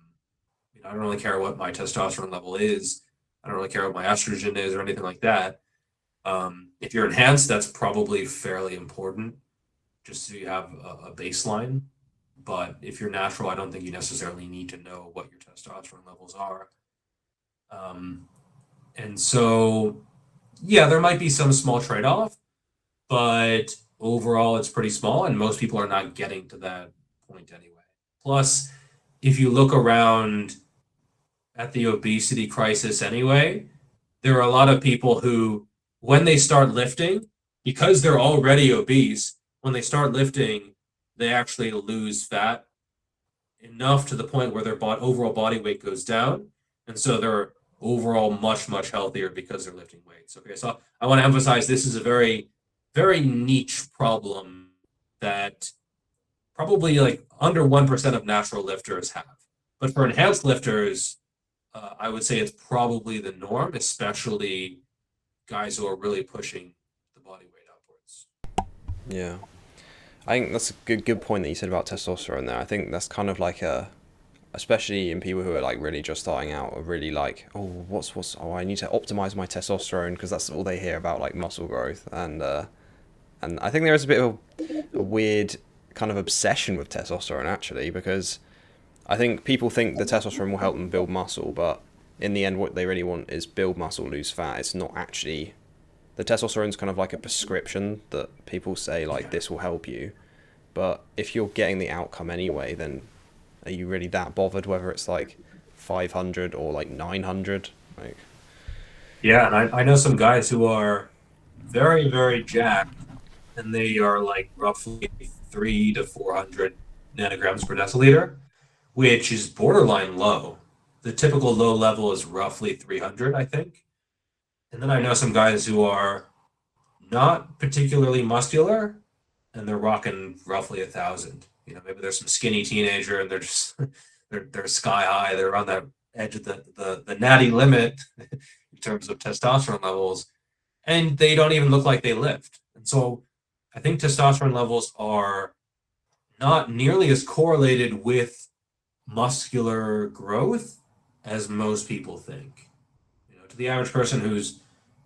I don't really care what my testosterone level is. I don't really care what my estrogen is or anything like that. If you're enhanced, that's probably fairly important, just so you have a baseline. But if you're natural, I don't think you necessarily need to know what your testosterone levels are. And so, yeah, there might be some small trade-off, but overall it's pretty small, and most people are not getting to that point anyway. Plus, if you look around at the obesity crisis anyway, there are a lot of people who, when they start lifting, because they're already obese, when they start lifting, they actually lose fat enough to the point where their overall body weight goes down. And so they're overall much, much healthier because they're lifting weights. Okay, so I want to emphasize this is a very, very niche problem that probably like under 1% of natural lifters have. But for enhanced lifters, I would say it's probably the norm, especially guys who are really pushing the body weight upwards. Yeah. I think that's a good point that you said about testosterone there. I think that's kind of like especially in people who are like really just starting out, are really like, oh, I need to optimize my testosterone, because that's all they hear about, like muscle growth. And I think there is a bit of a weird kind of obsession with testosterone, actually, because I think people think the testosterone will help them build muscle, but in the end what they really want is build muscle, lose fat. It's not actually, the testosterone's kind of like a prescription that people say like this will help you, but if you're getting the outcome anyway, then are you really that bothered whether it's like 500 or like 900? Like, Yeah, and I know some guys who are very, very jacked, and they are like roughly 3 to 400 nanograms per deciliter, which is borderline low. The typical low level is roughly 300, I think. And then I know some guys who are not particularly muscular, and they're rocking roughly 1,000. Maybe there's some skinny teenager, and they're just they're sky high. They're on that edge of the natty limit in terms of testosterone levels, and they don't even look like they lift. And so I think testosterone levels are not nearly as correlated with muscular growth as most people think. To the average person who's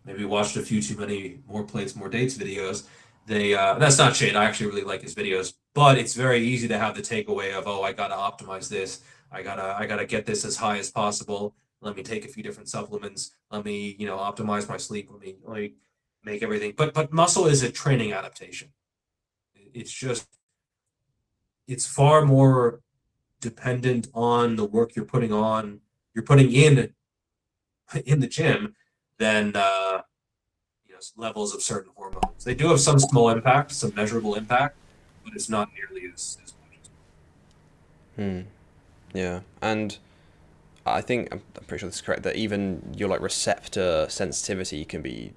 maybe watched a few too many More Plates, More Dates videos, that's not shade. I actually really like his videos, but it's very easy to have the takeaway of, oh, I gotta optimize this. I gotta get this as high as possible. Let me take a few different supplements. Let me, optimize my sleep. Let me make everything. But muscle is a training adaptation. It's far more dependent on the work you're putting in the gym than levels of certain hormones. They do have some small impact, some measurable impact, but it's not nearly as much. yeah. And I think I'm pretty sure this is correct, that even your like receptor sensitivity can be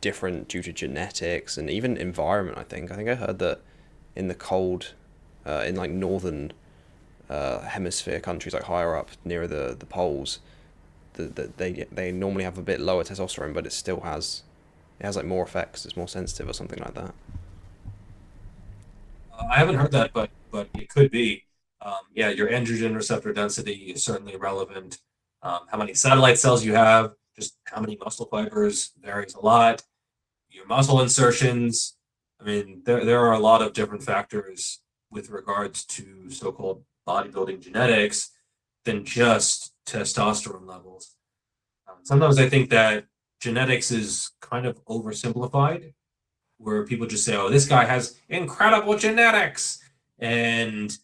different due to genetics and even environment. I think I heard that in the cold, in like northern hemisphere countries, like higher up near the poles, they normally have a bit lower testosterone, but it has like more effects. It's more sensitive or something like that. I haven't heard that, but it could be. Yeah, your androgen receptor density is certainly relevant. How many satellite cells you have, just how many muscle fibers varies a lot. Your muscle insertions. I mean, there are a lot of different factors with regards to so-called bodybuilding genetics than just testosterone levels. Sometimes I think that genetics is kind of oversimplified, where people just say, "Oh, this guy has incredible genetics," and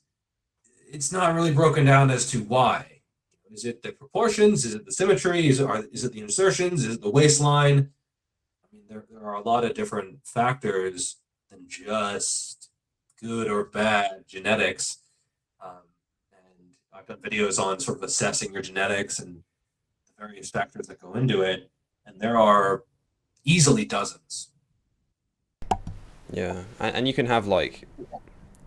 it's not really broken down as to why. Is it the proportions? Is it the symmetry? Is it the insertions? Is it the waistline? I mean, there are a lot of different factors than just good or bad genetics. And I've done videos on sort of assessing your genetics and the various factors that go into it. And there are easily dozens. Yeah, and you can have like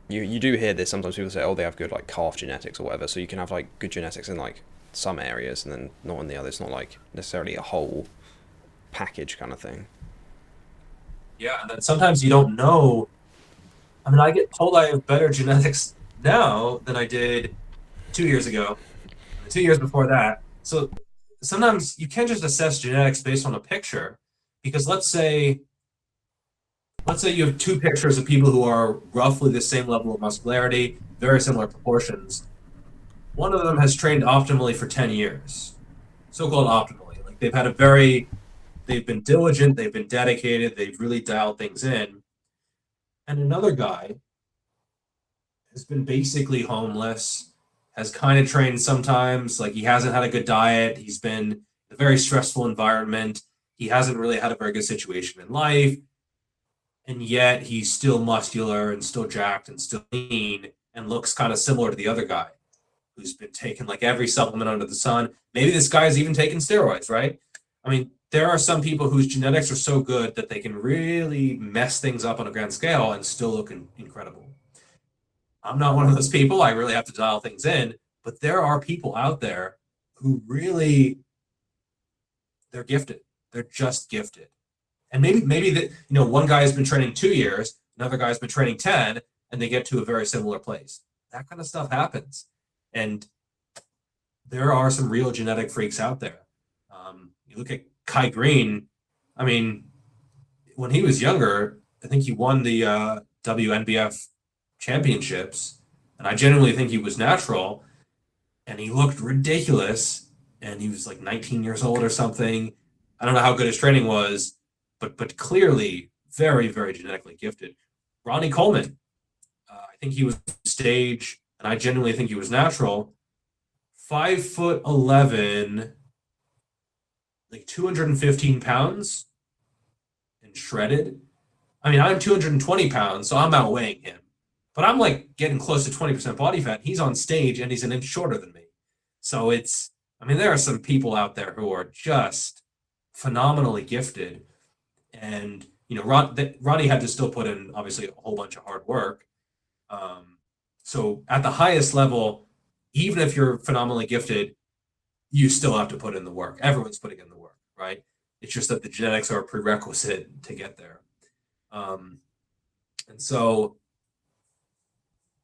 you do hear this sometimes. People say, oh, they have good like calf genetics or whatever. So you can have like good genetics in like some areas and then not in the others. It's not like necessarily a whole package kind of thing. Yeah, and then sometimes you don't know. I mean, I get told I have better genetics now than I did 2 years ago, 2 years before that. So sometimes you can't just assess genetics based on a picture, because let's say you have two pictures of people who are roughly the same level of muscularity, very similar proportions. One of them has trained optimally for 10 years, so-called optimally. Like they've been diligent, they've been dedicated, they've really dialed things in. And another guy has been basically homeless, has kind of trained sometimes, like he hasn't had a good diet, he's been in a very stressful environment, he hasn't really had a very good situation in life, and yet he's still muscular and still jacked and still lean and looks kind of similar to the other guy who's been taking like every supplement under the sun. Maybe this guy's even taking steroids, right? I mean, there are some people whose genetics are so good that they can really mess things up on a grand scale and still look incredible. I'm not one of those people. I really have to dial things in, but there are people out there who really they're gifted. They're just gifted. And maybe that one guy has been training 2 years, another guy's been training 10, and they get to a very similar place. That kind of stuff happens. And there are some real genetic freaks out there. You look at Kai Green. I mean, when he was younger, I think he won the WNBF championships, and I genuinely think he was natural. And he looked ridiculous, and he was like 19 years old or something. I don't know how good his training was, but clearly very, very genetically gifted. Ronnie Coleman, I think he was stage, and I genuinely think he was natural. 5'11", like 215 pounds, and shredded. I mean, I'm 220 pounds, so I'm outweighing him. But I'm like getting close to 20% body fat. He's on stage, and he's an inch shorter than me. So there are some people out there who are just phenomenally gifted. And, Ronnie had to still put in, obviously, a whole bunch of hard work. So at the highest level, even if you're phenomenally gifted, you still have to put in the work. Everyone's putting in the work, right? It's just that the genetics are a prerequisite to get there. And so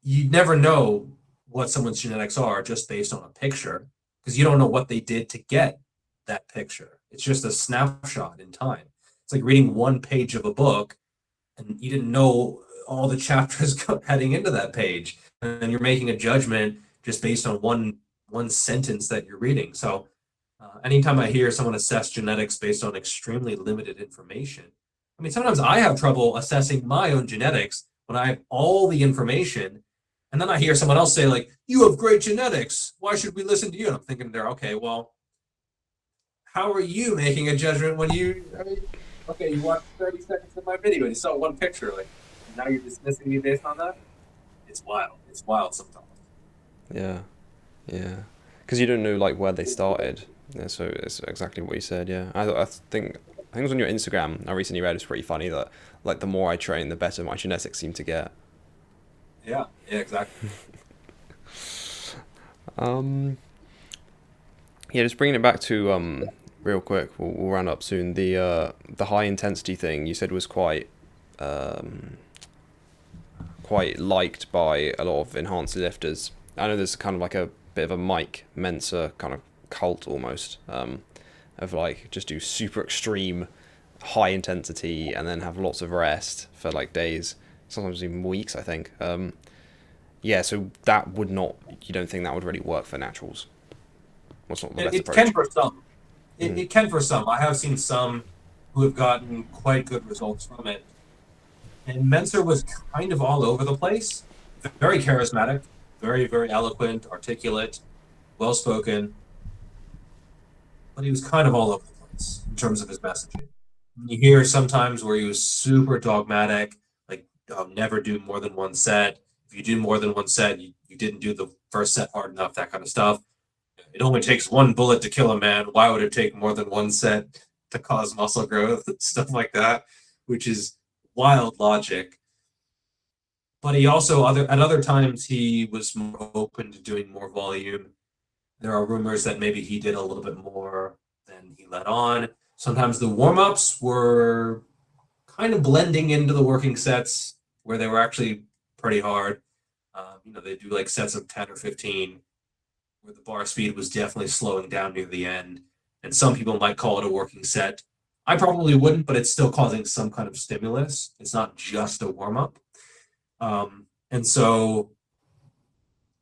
you never know what someone's genetics are just based on a picture, because you don't know what they did to get that picture. It's just a snapshot in time. It's like reading one page of a book and you didn't know all the chapters heading into that page, and you're making a judgment just based on one sentence that you're reading. So anytime I hear someone assess genetics based on extremely limited information, I mean, sometimes I have trouble assessing my own genetics when I have all the information, and then I hear someone else say, like, you have great genetics, why should we listen to you? And I'm thinking there, okay, well, how are you making a judgment when okay, you watched 30 seconds of my video and you saw one picture, like, now you're dismissing me based on that? It's wild. It's wild sometimes. Yeah, yeah, because you don't know like where they started. Yeah, so it's exactly what you said. Yeah, I think it was on your Instagram. I recently read it's pretty funny that like the more I train, the better my genetics seem to get. Yeah, exactly. Um, yeah, just bringing it back to real quick. We'll round up soon. The high intensity thing you said was um quite liked by a lot of enhanced lifters. I know there's kind of like a bit of a Mike Mentzer kind of cult almost, of like just do super extreme high intensity and then have lots of rest for like days, sometimes even weeks, I think. Yeah, so that would not, you don't think that would really work for naturals? What's not the best It approach? can for some. Mm. It can for some. I have seen some who have gotten quite good results from it. And Mentzer was kind of all over the place, very charismatic, very eloquent, articulate, well spoken, but he was kind of all over the place in terms of his messaging. You hear sometimes where he was super dogmatic, like never do more than one set. If you do more than one set, you didn't do the first set hard enough, that kind of stuff. It only takes one bullet to kill a man. Why would it take more than one set to cause muscle growth? Stuff like that, which is wild logic. But he also at other times he was more open to doing more volume. There are rumors that maybe he did a little bit more than he let on. Sometimes the warm-ups were kind of blending into the working sets where they were actually pretty hard. They do like sets of 10 or 15 where the bar speed was definitely slowing down near the end. And some people might call it a working set. I probably wouldn't, but it's still causing some kind of stimulus. It's not just a warm-up. And so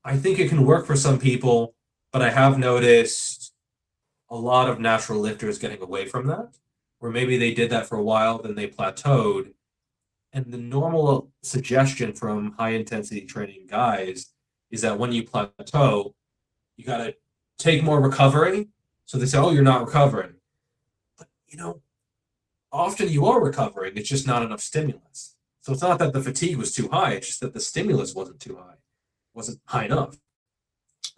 I think it can work for some people, but I have noticed a lot of natural lifters getting away from that, where maybe they did that for a while, then they plateaued. And the normal suggestion from high intensity training guys is that when you plateau, you got to take more recovery. So they say, oh, you're not recovering. But, often you are recovering. It's just not enough stimulus. So it's not that the fatigue was too high. It's just that the stimulus wasn't too high, wasn't high enough.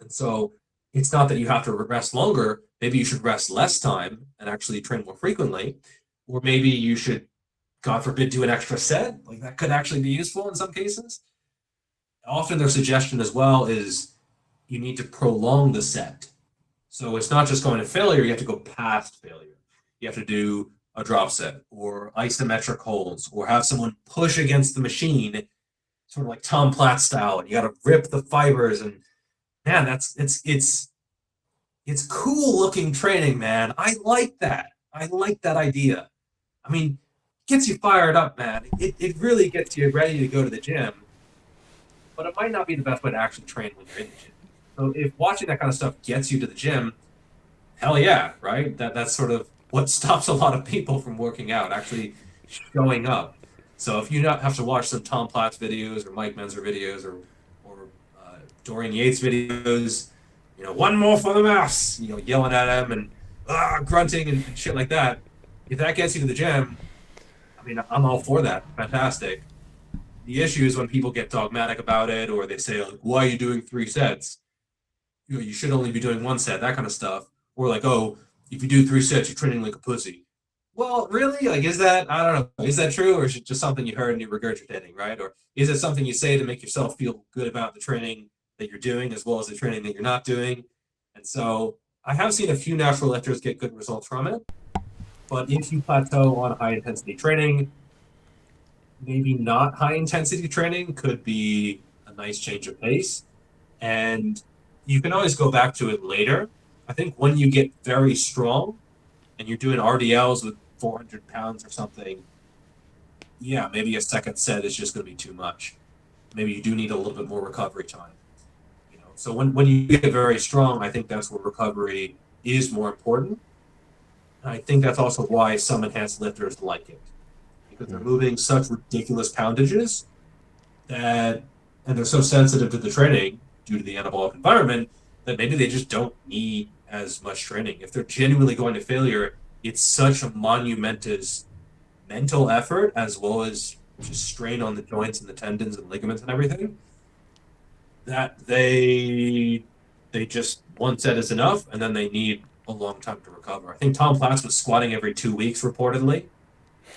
And so it's not that you have to rest longer. Maybe you should rest less time and actually train more frequently. Or maybe you should, God forbid, do an extra set. Like that could actually be useful in some cases. Often their suggestion as well is you need to prolong the set. So it's not just going to failure, you have to go past failure. You have to do a drop set or isometric holds or have someone push against the machine, sort of like Tom Platt style, and you got to rip the fibers. And man, it's cool looking training, man. I like that. I like that idea. I mean, it gets you fired up, man. It really gets you ready to go to the gym, but it might not be the best way to actually train when you're in the gym. So if watching that kind of stuff gets you to the gym, hell yeah, right? That's sort of what stops a lot of people from working out, actually showing up. So if you not have to watch some Tom Platz videos or Mike Mentzer videos or Dorian Yates videos, one more for the mouse, yelling at him and grunting and shit like that. If that gets you to the gym, I mean, I'm all for that. Fantastic. The issue is when people get dogmatic about it, or they say, like, why are you doing 3 sets? You should only be doing 1 set, that kind of stuff. Or like, oh, if you do 3 sets, you're training like a pussy. Well, really? Like, is that, I don't know, is that true? Or is it just something you heard and you're regurgitating, right? Or is it something you say to make yourself feel good about the training that you're doing as well as the training that you're not doing? And so I have seen a few natural lifters get good results from it. But if you plateau on high intensity training, maybe not high intensity training could be a nice change of pace. And you can always go back to it later. I think when you get very strong and you're doing RDLs with 400 pounds or something, yeah, maybe a second set is just going to be too much. Maybe you do need a little bit more recovery time. So when you get very strong, I think that's where recovery is more important. And I think that's also why some enhanced lifters like it, because they're moving such ridiculous poundages and they're so sensitive to the training due to the anabolic environment that maybe they just don't need as much training. If they're genuinely going to failure, it's such a monumentous mental effort as well as just strain on the joints and the tendons and ligaments and everything that they just 1 set is enough, and then they need a long time to recover. I think Tom Platz was squatting every 2 weeks reportedly.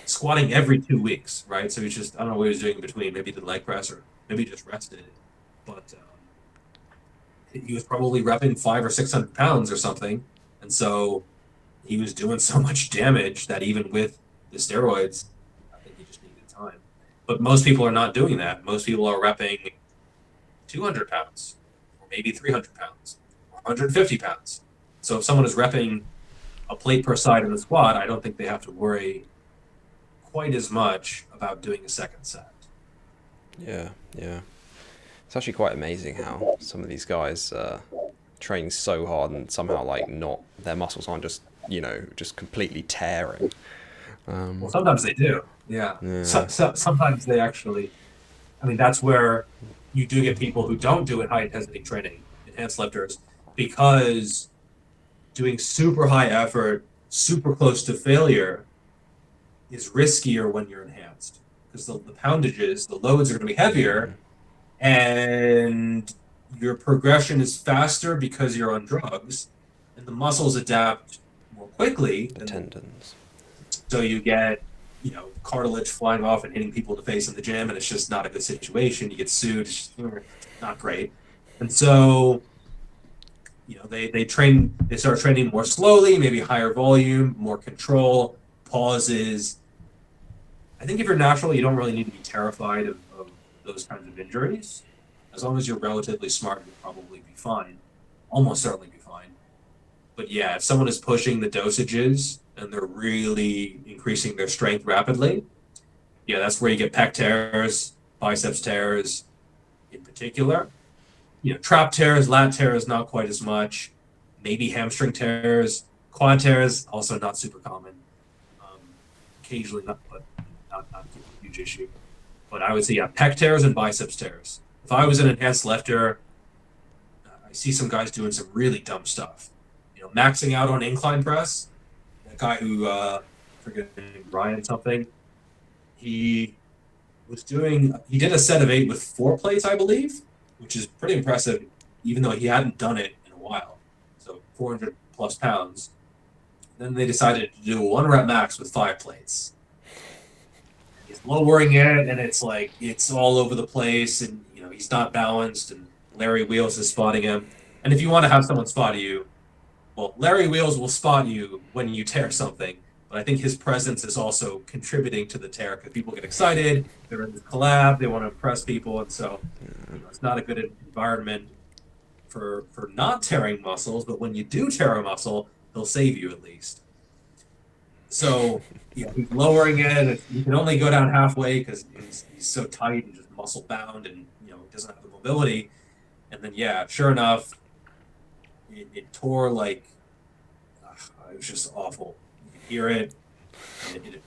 Squatting every 2 weeks, right? So he's just, I don't know what he was doing in between. Maybe he did leg press or maybe he just rested. But he was probably repping 500 or 600 pounds or something. And so he was doing so much damage that even with the steroids, I think he just needed time. But most people are not doing that. Most people are repping 200 pounds or maybe 300 pounds or 150 pounds. So if someone is repping a plate per side in the squat, I don't think they have to worry quite as much about doing a second set. Yeah. It's actually quite amazing how some of these guys training so hard and somehow like not their muscles aren't just just completely tearing. Well, sometimes they do. Yeah. Yeah. Sometimes they actually. I mean, that's where you do get people who don't do it high intensity training, enhanced lifters, because doing super high effort, super close to failure, is riskier when you're enhanced because the poundages, the loads are going to be heavier, and your progression is faster because you're on drugs, and the muscles adapt more quickly. The tendons. So you get, cartilage flying off and hitting people in the face in the gym, and it's just not a good situation. You get sued. It's just not great. And so, they start training more slowly, maybe higher volume, more control, pauses. I think if you're natural, you don't really need to be terrified of those kinds of injuries. As long as you're relatively smart, you'll probably be fine. Almost certainly be fine. But yeah, if someone is pushing the dosages and they're really increasing their strength rapidly, yeah, that's where you get pec tears, biceps tears in particular. Trap tears, lat tears, not quite as much. Maybe hamstring tears, quad tears, also not super common. Occasionally, not a huge issue. But I would say, yeah, pec tears and biceps tears. If I was an enhanced lifter, I see some guys doing some really dumb stuff. Maxing out on incline press. That guy who, forget Ryan something, he did a set of 8 with 4 plates, I believe, which is pretty impressive, even though he hadn't done it in a while. So 400 plus pounds. Then they decided to do a 1 rep max with 5 plates. He's lowering it, and it's like it's all over the place, and he's not balanced, and Larry Wheels is spotting him. And if you want to have someone spot you, well, Larry Wheels will spot you when you tear something, but I think his presence is also contributing to the tear because people get excited, they're in this collab, they want to impress people, and so it's not a good environment for not tearing muscles, but when you do tear a muscle, he'll save you at least. So he's lowering it. You can only go down halfway because he's so tight and just muscle bound, and doesn't have the mobility. And then sure enough, it tore like it was just awful. You could hear it. It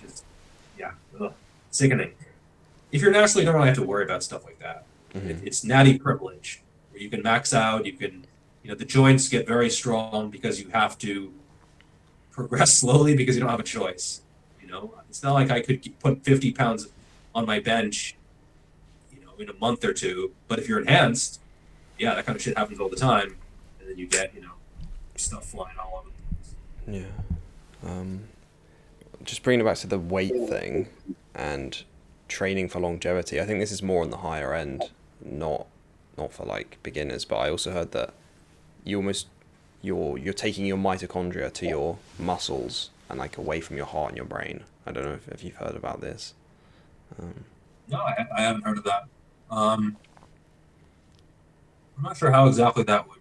just sickening. If you're natural, you don't really have to worry about stuff like that. Mm-hmm. It's natty privilege where you can max out. You can the joints get very strong because you have to progress slowly because you don't have a choice. It's not like I could put 50 pounds on my bench, in a month or two. But if you're enhanced, that kind of shit happens all the time, and then you get stuff flying all over the place. Yeah. Just bringing it back to the weight thing and training for longevity. I think this is more on the higher end, not for like beginners. But I also heard that you're taking your mitochondria to your muscles and like away from your heart and your brain. I don't know if you've heard about this. No, I haven't heard of that. I'm not sure how exactly that would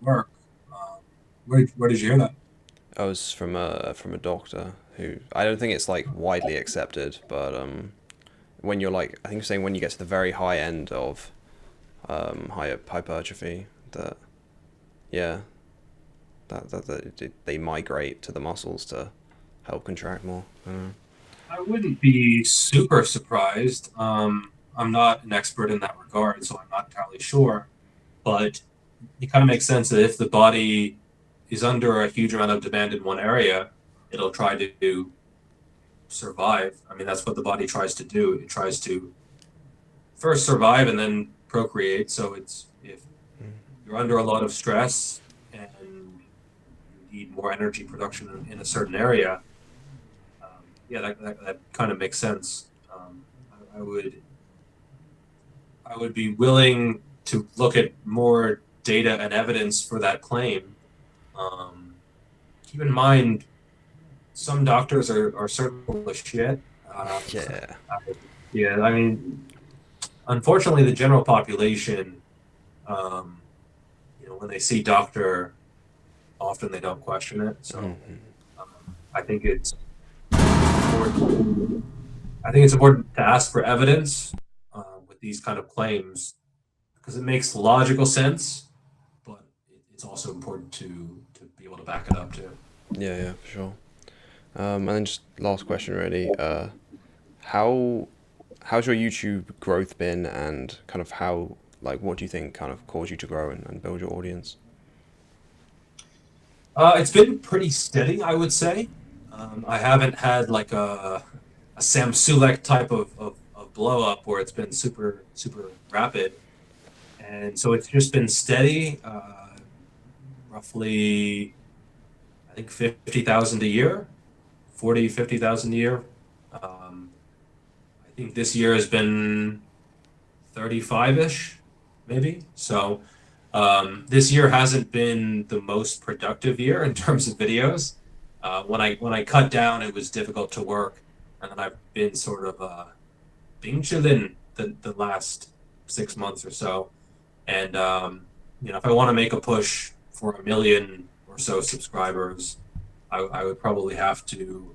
work. Where did you hear that? I was from a doctor who, I don't think it's like widely accepted, but when you're like, I think you're saying when you get to the very high end of hypertrophy, that they migrate to the muscles to help contract more. I wouldn't be super surprised. I'm not an expert in that regard, so I'm not entirely sure. But it kind of makes sense that if the body is under a huge amount of demand in one area, it'll try to survive. I mean, that's what the body tries to do. It tries to first survive and then procreate. So if you're under a lot of stress and you need more energy production in a certain area, that kind of makes sense. I would be willing to look at more data and evidence for that claim. Keep in mind, some doctors are certainly full of shit. I mean, unfortunately, the general population, when they see doctor, often they don't question it. So I think it's important. I think it's important to ask for evidence with these kind of claims because it makes logical sense, it's also important to be able to back it up too. Yeah, yeah, for sure. And then just last question, really. How how's your YouTube growth been, and kind of how like what do you think kind of caused you to grow and build your audience? It's been pretty steady, I would say. I haven't had like a Sam Sulek type of blow up where it's been super rapid, and so it's just been steady. Roughly, I think 50,000 a year, 50,000 a year. Um, I think this year has been 35-ish, maybe. So this year hasn't been the most productive year in terms of videos. When I cut down, it was difficult to work, and then I've been sort of being chilling the last 6 months or so. And if I want to make a push for 1 million or so subscribers, I would probably have to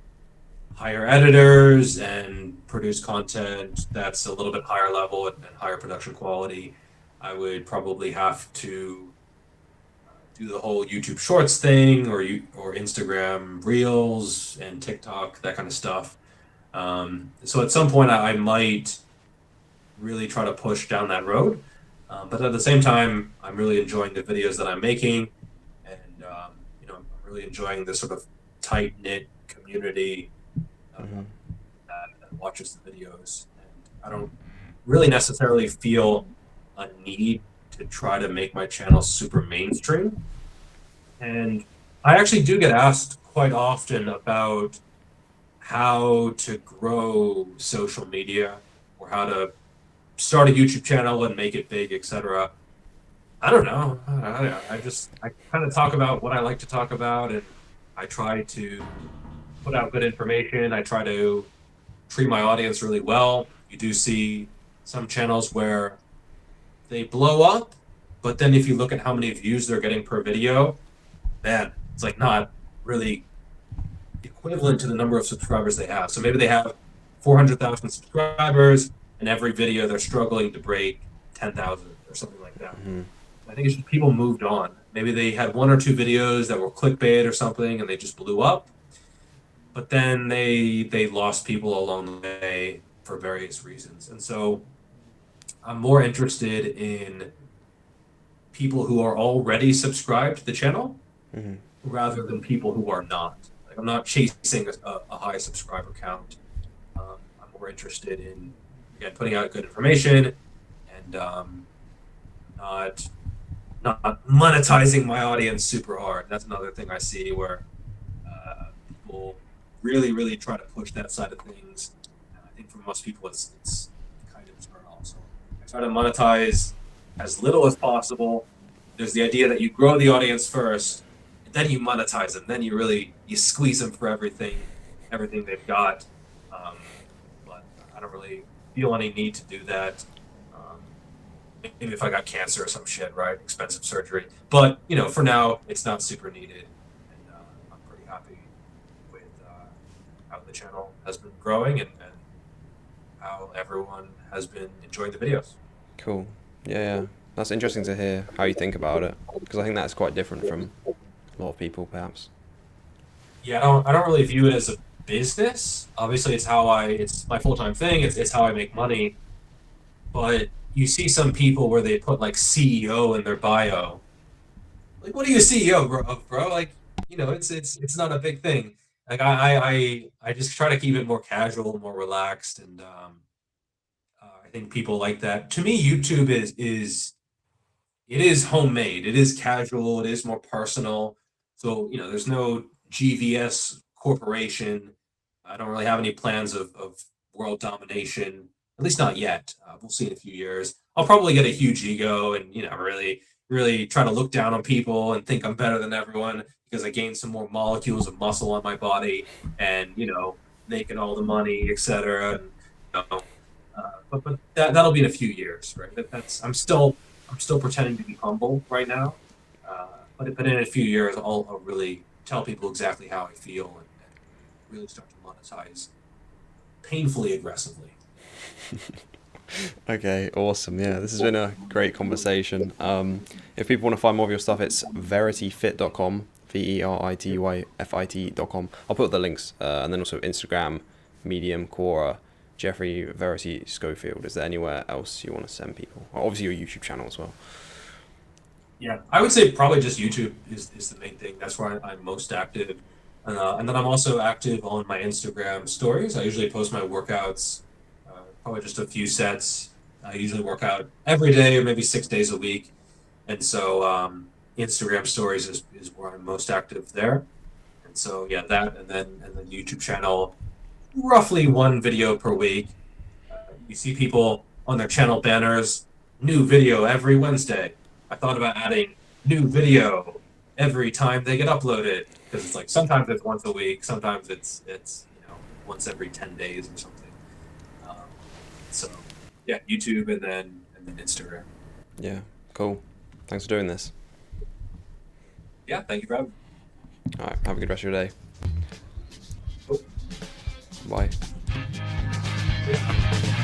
hire editors and produce content that's a little bit higher level and higher production quality. I would probably have to do the whole YouTube Shorts thing, or Instagram Reels and TikTok, that kind of stuff. So at some point, I might really try to push down that road. But at the same time, I'm really enjoying the videos that I'm making, and I'm really enjoying this sort of tight knit community Hmm. that watches the videos. And I don't really necessarily feel a need to try to make my channel super mainstream. And I actually do get asked quite often about how to grow social media, or how to start a YouTube channel and make it big, etc. I don't know. I kind of talk about what I like to talk about, and I try to put out good information. I try to treat my audience really well. You do see some channels where they blow up, but then if you look at how many views they're getting per video, man, it's like not really equivalent to the number of subscribers they have. So maybe they have 400,000 subscribers, and every video they're struggling to break 10,000 or something like that. Hmm. I think it's just people moved on. Maybe they had one or two videos that were clickbait or something, and they just blew up. But then they lost people along the way for various reasons. And so I'm more interested in people who are already subscribed to the channel Hmm. rather than people who are not. Like, I'm not chasing a high subscriber count. I'm more interested in, again, putting out good information, and not not monetizing my audience super hard. That's another thing I see where people really try to push that side of things. And I think for most people, it's kind of a turn off. So I try to monetize as little as possible. There's the idea that you grow the audience first, and then you monetize them. Then you squeeze them for everything they've got. Um, but I don't really feel any need to do that. Um, Maybe if I got cancer or some shit, right? Expensive surgery. But for now, it's not super needed, and I'm pretty happy with how the channel has been growing, and how everyone has been enjoying the videos. Cool. Yeah, yeah. That's interesting to hear how you think about it, because I think that's quite different from a lot of people, perhaps. Yeah, I don't really view it as a business. Obviously, it's my full time thing. It's how I make money. But you see some people where they put like CEO in their bio. Like, what are you a CEO of, bro? Like, it's not a big thing. Like, I just try to keep it more casual, more relaxed, and I think people like that. To me, YouTube is it is homemade. It is casual. It is more personal. So there's no GVS corporation. I don't really have any plans of world domination. At least not yet. We'll see in a few years. I'll probably get a huge ego, and really try to look down on people and think I'm better than everyone because I gained some more molecules of muscle on my body, and making all the money, etc. And but that'll be in a few years, right? I'm still pretending to be humble right now, but in a few years I'll really tell people exactly how I feel, and really start to monetize painfully aggressively. Okay, awesome. Yeah, this has been a great conversation. If people want to find more of your stuff, it's verityfit.com, verityfit.com. I'll put the links, and then also Instagram, Medium, Quora, Geoffrey Verity Schofield. Is there anywhere else you want to send people? Obviously, your YouTube channel as well. Yeah, I would say probably just YouTube is the main thing. That's where I'm most active. And then I'm also active on my Instagram stories. I usually post my workouts, probably just a few sets. I usually work out every day or maybe 6 days a week. And so Instagram stories is where I'm most active there. And so yeah, that and then YouTube channel, roughly one video per week. You see people on their channel banners, new video every Wednesday. I thought about adding new video every time they get uploaded because it's like sometimes it's once a week, sometimes it's once every 10 days or something. Um, so yeah, YouTube and then Instagram. Yeah, cool. Thanks for doing this. Yeah, thank you for having me. All right, have a good rest of your day. Cool. Bye. Yeah.